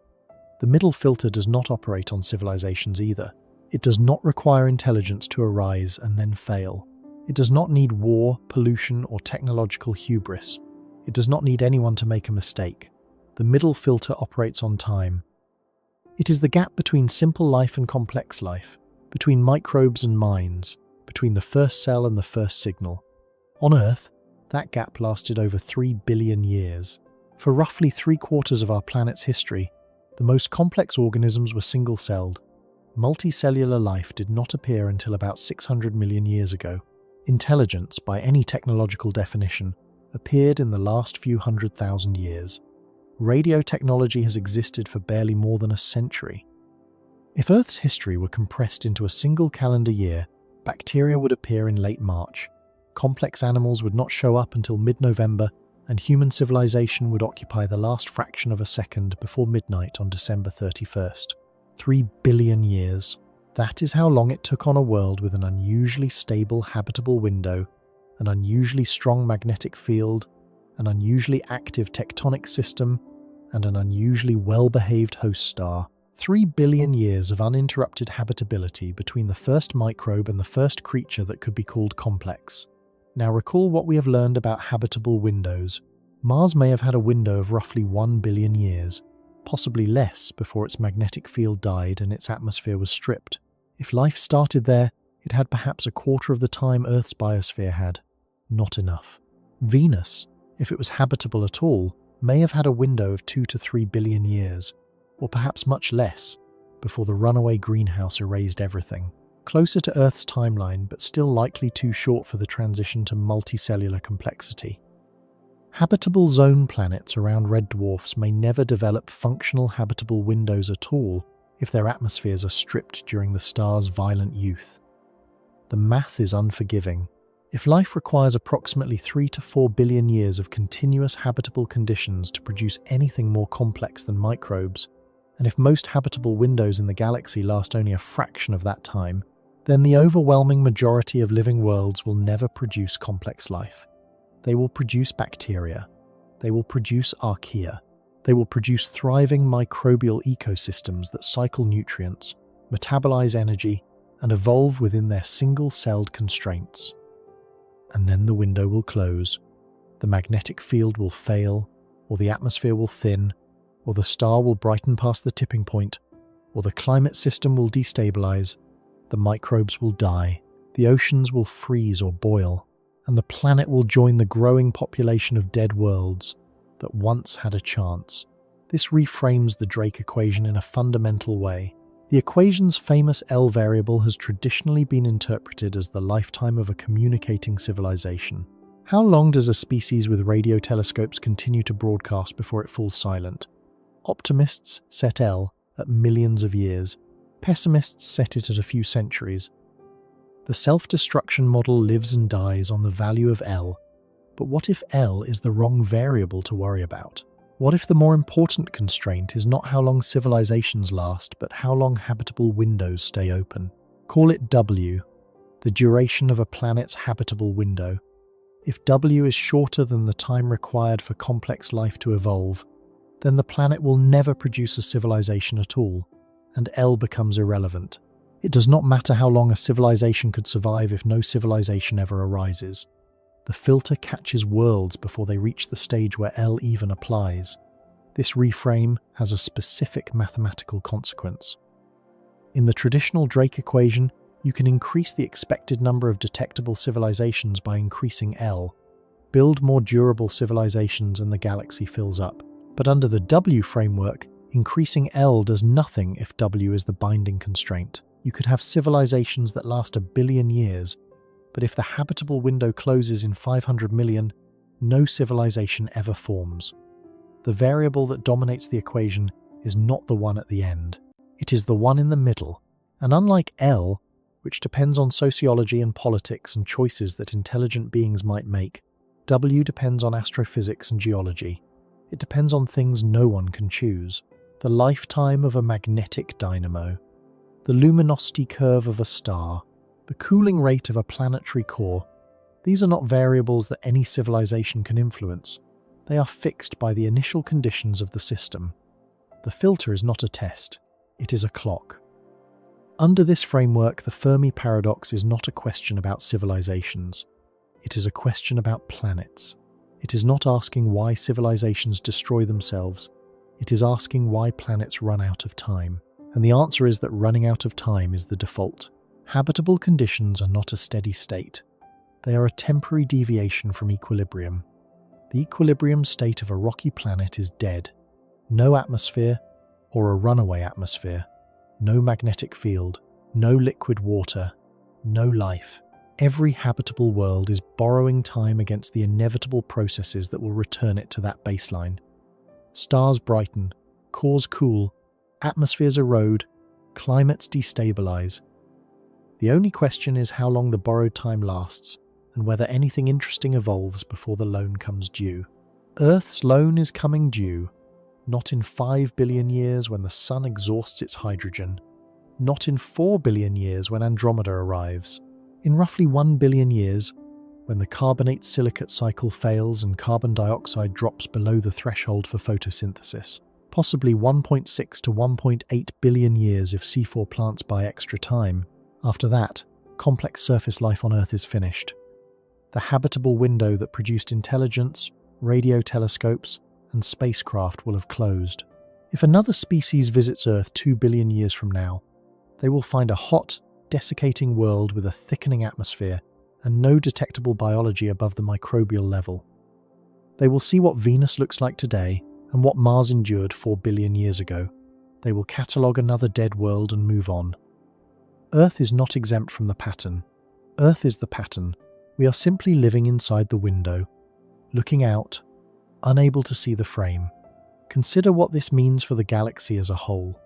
The middle filter does not operate on civilizations either. It does not require intelligence to arise and then fail. It does not need war, pollution, or technological hubris. It does not need anyone to make a mistake. The middle filter operates on time. It is the gap between simple life and complex life, between microbes and minds, between the first cell and the first signal. On Earth, that gap lasted over 3 billion years. For roughly 3/4 of our planet's history, the most complex organisms were single-celled. Multicellular life did not appear until about 600 million years ago. Intelligence, by any technological definition, appeared in the last few 100,000 years. Radio technology has existed for barely more than a century. If Earth's history were compressed into a single calendar year, bacteria would appear in late March, complex animals would not show up until mid-November, and human civilization would occupy the last fraction of a second before midnight on December 31st. 3 billion years. That is how long it took on a world with an unusually stable habitable window, an unusually strong magnetic field, an unusually active tectonic system, and an unusually well-behaved host star. 3 billion years of uninterrupted habitability between the first microbe and the first creature that could be called complex. Now recall what we have learned about habitable windows. Mars may have had a window of roughly 1 billion years, possibly less before its magnetic field died and its atmosphere was stripped. If life started there, it had perhaps 1/4 of the time Earth's biosphere had. Not enough. Venus, if it was habitable at all, may have had a window of 2 to 3 billion years. or perhaps much less, before the runaway greenhouse erased everything. Closer to Earth's timeline, but still likely too short for the transition to multicellular complexity. Habitable zone planets around red dwarfs may never develop functional habitable windows at all if their atmospheres are stripped during the star's violent youth. The math is unforgiving. If life requires approximately 3 to 4 billion years of continuous habitable conditions to produce anything more complex than microbes, and if most habitable windows in the galaxy last only a fraction of that time, then the overwhelming majority of living worlds will never produce complex life. They will produce bacteria. They will produce archaea. They will produce thriving microbial ecosystems that cycle nutrients, metabolize energy, and evolve within their single-celled constraints. And then the window will close, the magnetic field will fail, or the atmosphere will thin, or the star will brighten past the tipping point, or the climate system will destabilize, the microbes will die, the oceans will freeze or boil, and the planet will join the growing population of dead worlds that once had a chance. This reframes the Drake equation in a fundamental way. The equation's famous L variable has traditionally been interpreted as the lifetime of a communicating civilization. How long does a species with radio telescopes continue to broadcast before it falls silent? Optimists set L at millions of years. Pessimists set it at a few centuries. The self-destruction model lives and dies on the value of L. But what if L is the wrong variable to worry about? What if the more important constraint is not how long civilizations last, but how long habitable windows stay open? Call it W, the duration of a planet's habitable window. If W is shorter than the time required for complex life to evolve, then the planet will never produce a civilization at all, and L becomes irrelevant. It does not matter how long a civilization could survive if no civilization ever arises. The filter catches worlds before they reach the stage where L even applies. This reframe has a specific mathematical consequence. In the traditional Drake equation, you can increase the expected number of detectable civilizations by increasing L. Build more durable civilizations and the galaxy fills up. But under the W framework, increasing L does nothing if W is the binding constraint. You could have civilizations that last 1 billion years, but if the habitable window closes in 500 million, no civilization ever forms. The variable that dominates the equation is not the one at the end. It is the one in the middle, and unlike L, which depends on sociology and politics and choices that intelligent beings might make, W depends on astrophysics and geology. It depends on things no one can choose. The lifetime of a magnetic dynamo, the luminosity curve of a star, the cooling rate of a planetary core. These are not variables that any civilization can influence. They are fixed by the initial conditions of the system. The filter is not a test, it is a clock. Under this framework, the Fermi Paradox is not a question about civilizations. It is a question about planets. It is not asking why civilizations destroy themselves. It is asking why planets run out of time. And the answer is that running out of time is the default. Habitable conditions are not a steady state. They are a temporary deviation from equilibrium. The equilibrium state of a rocky planet is dead. No atmosphere, or a runaway atmosphere. No magnetic field. No liquid water. No life. Every habitable world is borrowing time against the inevitable processes that will return it to that baseline. Stars brighten, cores cool, atmospheres erode, climates destabilize. The only question is how long the borrowed time lasts, and whether anything interesting evolves before the loan comes due. Earth's loan is coming due, not in 5 billion years when the sun exhausts its hydrogen, not in 4 billion years when Andromeda arrives. In roughly 1 billion years, when the carbonate silicate cycle fails and carbon dioxide drops below the threshold for photosynthesis, possibly 1.6 to 1.8 billion years if C4 plants buy extra time. After that, complex surface life on Earth is finished. The habitable window that produced intelligence, radio telescopes, and spacecraft will have closed. If another species visits Earth 2 billion years from now, they will find a hot, desiccating world with a thickening atmosphere and no detectable biology above the microbial level. They will see what Venus looks like today and what Mars endured 4 billion years ago. They will catalogue another dead world and move on. Earth is not exempt from the pattern. Earth is the pattern. We are simply living inside the window, looking out, unable to see the frame. Consider what this means for the galaxy as a whole.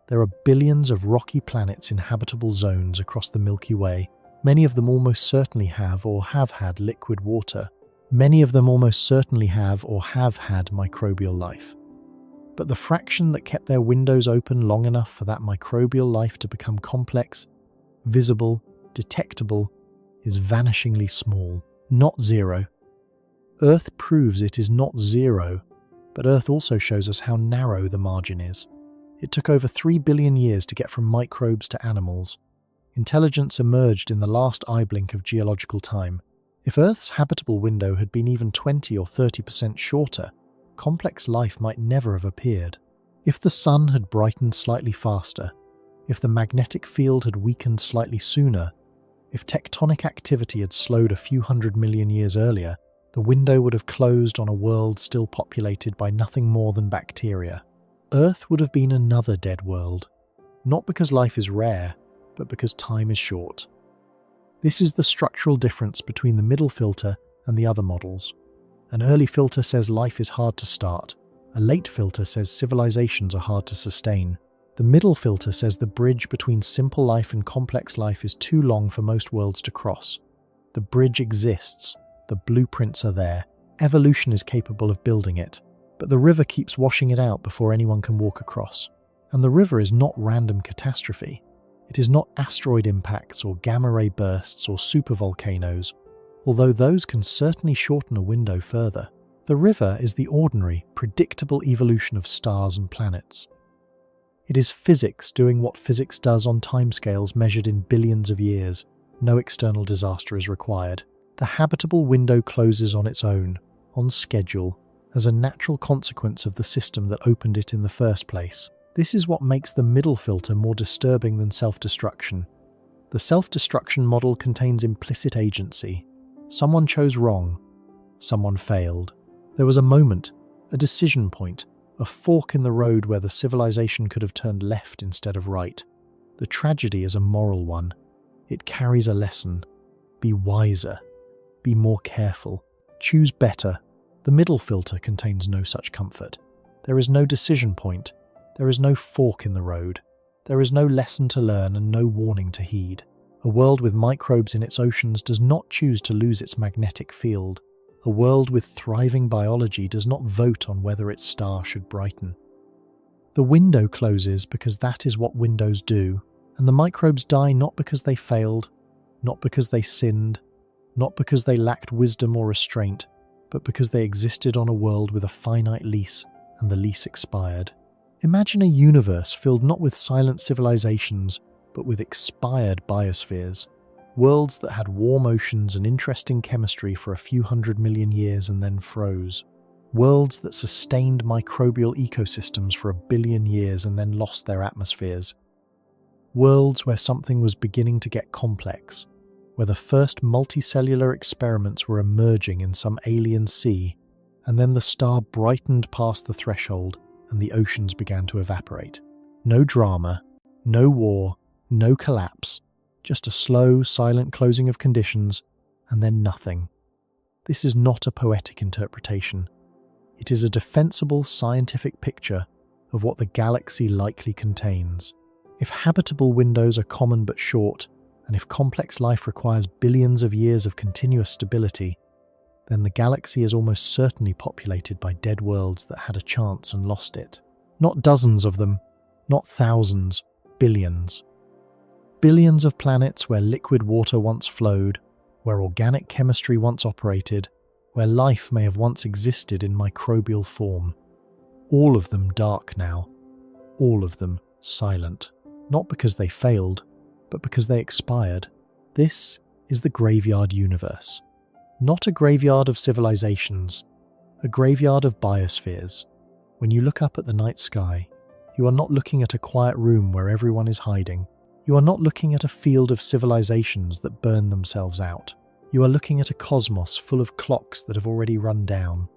There are billions of rocky planets in habitable zones across the Milky Way. Many of them almost certainly have or have had liquid water. Many of them almost certainly have or have had microbial life. But the fraction that kept their windows open long enough for that microbial life to become complex, visible, detectable, is vanishingly small, not zero. Earth proves it is not zero, but Earth also shows us how narrow the margin is. It took over 3 billion years to get from microbes to animals. Intelligence emerged in the last eye blink of geological time. If Earth's habitable window had been even 20 or 30% shorter, complex life might never have appeared. If the sun had brightened slightly faster, if the magnetic field had weakened slightly sooner, if tectonic activity had slowed a few 100 million years earlier, the window would have closed on a world still populated by nothing more than bacteria. Earth would have been another dead world, not because life is rare, but because time is short. This is the structural difference between the middle filter and the other models. An early filter says life is hard to start. A late filter says civilizations are hard to sustain. The middle filter says the bridge between simple life and complex life is too long for most worlds to cross. The bridge exists. The blueprints are there. Evolution is capable of building it. But the river keeps washing it out before anyone can walk across. And the river is not random catastrophe. It is not asteroid impacts or gamma-ray bursts or supervolcanoes, although those can certainly shorten a window further. The river is the ordinary, predictable evolution of stars and planets. It is physics doing what physics does on timescales measured in billions of years. No external disaster is required. The habitable window closes on its own, on schedule, as a natural consequence of the system that opened it in the first place. This is what makes the middle filter more disturbing than self-destruction. The self-destruction model contains implicit agency. Someone chose wrong. Someone failed. There was a moment, a decision point, a fork in the road where the civilization could have turned left instead of right. The tragedy is a moral one. It carries a lesson. Be wiser. Be more careful. Choose better. The middle filter contains no such comfort. There is no decision point. There is no fork in the road. There is no lesson to learn and no warning to heed. A world with microbes in its oceans does not choose to lose its magnetic field. A world with thriving biology does not vote on whether its star should brighten. The window closes because that is what windows do, and the microbes die not because they failed, not because they sinned, not because they lacked wisdom or restraint, but because they existed on a world with a finite lease, and the lease expired. Imagine a universe filled not with silent civilizations, but with expired biospheres. Worlds that had warm oceans and interesting chemistry for a few 100 million years and then froze. Worlds that sustained microbial ecosystems for 1 billion years and then lost their atmospheres. Worlds where something was beginning to get complex, where the first multicellular experiments were emerging in some alien sea, and then the star brightened past the threshold and the oceans began to evaporate. No drama, no war, no collapse, just a slow, silent closing of conditions, and then nothing. This is not a poetic interpretation. It is a defensible scientific picture of what the galaxy likely contains. If habitable windows are common but short, and if complex life requires billions of years of continuous stability, then the galaxy is almost certainly populated by dead worlds that had a chance and lost it. Not dozens of them, not thousands, billions. Billions of planets where liquid water once flowed, where organic chemistry once operated, where life may have once existed in microbial form. All of them dark now, all of them silent. Not because they failed, but because they expired. This is the graveyard universe. Not a graveyard of civilizations, a graveyard of biospheres. When you look up at the night sky, you are not looking at a quiet room where everyone is hiding. You are not looking at a field of civilizations that burn themselves out. You are looking at a cosmos full of clocks that have already run down.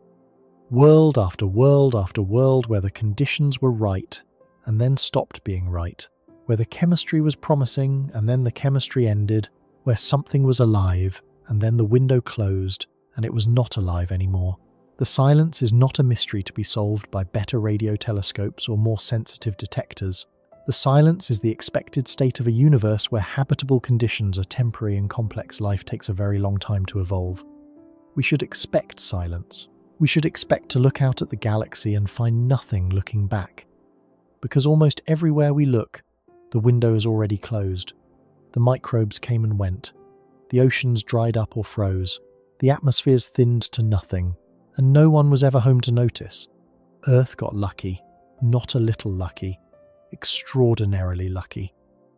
World after world after world where the conditions were right and then stopped being right, where the chemistry was promising and then the chemistry ended, where something was alive and then the window closed and it was not alive anymore. The silence is not a mystery to be solved by better radio telescopes or more sensitive detectors. The silence is the expected state of a universe where habitable conditions are temporary and complex life takes a very long time to evolve. We should expect silence. We should expect to look out at the galaxy and find nothing looking back. Because almost everywhere we look, the window is already closed. The microbes came and went. The oceans dried up or froze. The atmospheres thinned to nothing. And no one was ever home to notice. Earth got lucky, not a little lucky, extraordinarily lucky.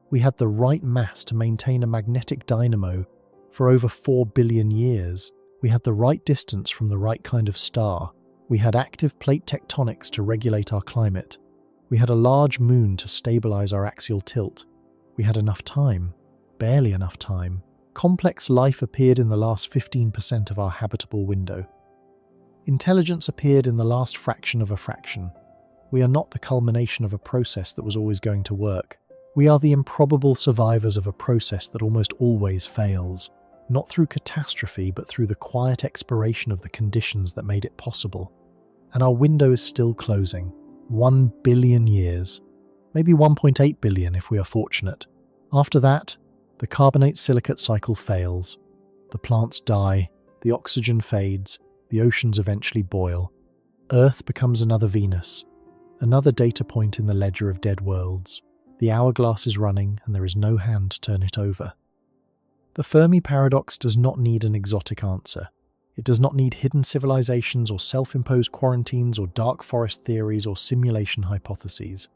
We had the right mass to maintain a magnetic dynamo for over 4 billion years. We had the right distance from the right kind of star. We had active plate tectonics to regulate our climate. We had a large moon to stabilize our axial tilt. We had enough time, barely enough time. Complex life appeared in the last 15% of our habitable window. Intelligence appeared in the last fraction of a fraction. We are not the culmination of a process that was always going to work. We are the improbable survivors of a process that almost always fails, not through catastrophe but through the quiet expiration of the conditions that made it possible. And our window is still closing. 1 billion years, maybe 1.8 billion if we are fortunate. After that, the carbonate-silicate cycle fails. The plants die, the oxygen fades, the oceans eventually boil. Earth becomes another Venus, another data point in the ledger of dead worlds. The hourglass is running and there is no hand to turn it over. The Fermi Paradox does not need an exotic answer. It does not need hidden civilizations or self-imposed quarantines or dark forest theories or simulation hypotheses.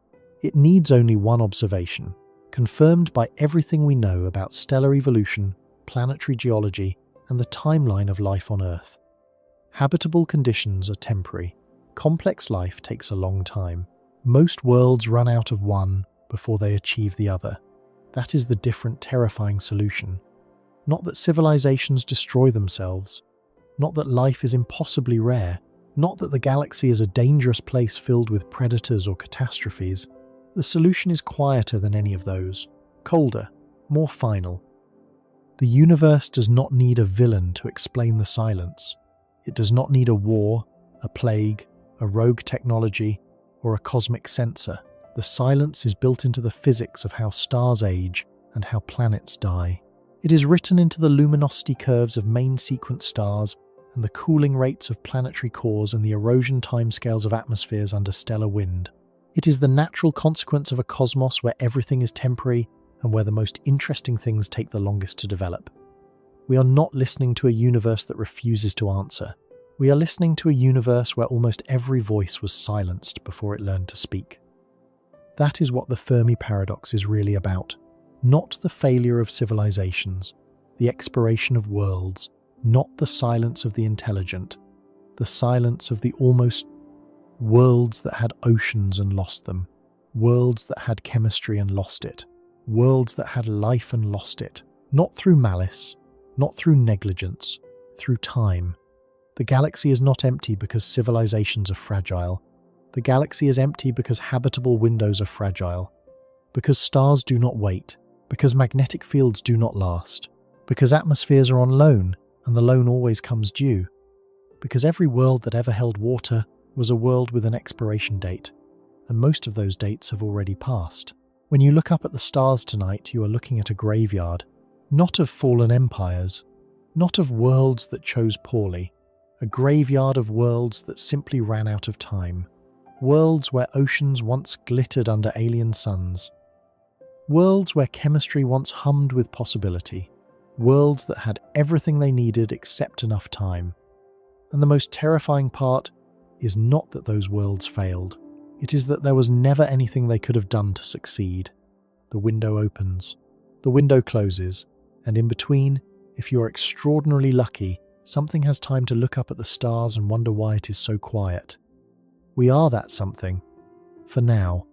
It needs only one observation, confirmed by everything we know about stellar evolution, planetary geology, and the timeline of life on Earth. Habitable conditions are temporary. Complex life takes a long time. Most worlds run out of one before they achieve the other. That is the different, terrifying solution. Not that civilizations destroy themselves. Not that life is impossibly rare. Not that the galaxy is a dangerous place filled with predators or catastrophes. The solution is quieter than any of those. Colder, more final. The universe does not need a villain to explain the silence. It does not need a war, a plague, a rogue technology, or a cosmic censor. The silence is built into the physics of how stars age and how planets die. It is written into the luminosity curves of main sequence stars and the cooling rates of planetary cores and the erosion timescales of atmospheres under stellar wind. It is the natural consequence of a cosmos where everything is temporary and where the most interesting things take the longest to develop. We are not listening to a universe that refuses to answer. We are listening to a universe where almost every voice was silenced before it learned to speak. That is what the Fermi Paradox is really about. Not the failure of civilizations, the expiration of worlds, not the silence of the intelligent, the silence of the almost worlds that had oceans and lost them, worlds that had chemistry and lost it, worlds that had life and lost it, not through malice, not through negligence, through time. The galaxy is not empty because civilizations are fragile. The galaxy is empty because habitable windows are fragile, because stars do not wait, because magnetic fields do not last, because atmospheres are on loan and the loan always comes due, because every world that ever held water was a world with an expiration date, and most of those dates have already passed. When you look up at the stars tonight, you are looking at a graveyard, not of fallen empires, not of worlds that chose poorly, a graveyard of worlds that simply ran out of time, worlds where oceans once glittered under alien suns, worlds where chemistry once hummed with possibility, worlds that had everything they needed except enough time. And the most terrifying part is not that those worlds failed, it is that there was never anything they could have done to succeed. The window opens, the window closes, and in between, if you are extraordinarily lucky, something has time to look up at the stars and wonder why it is so quiet. We are that something, for now.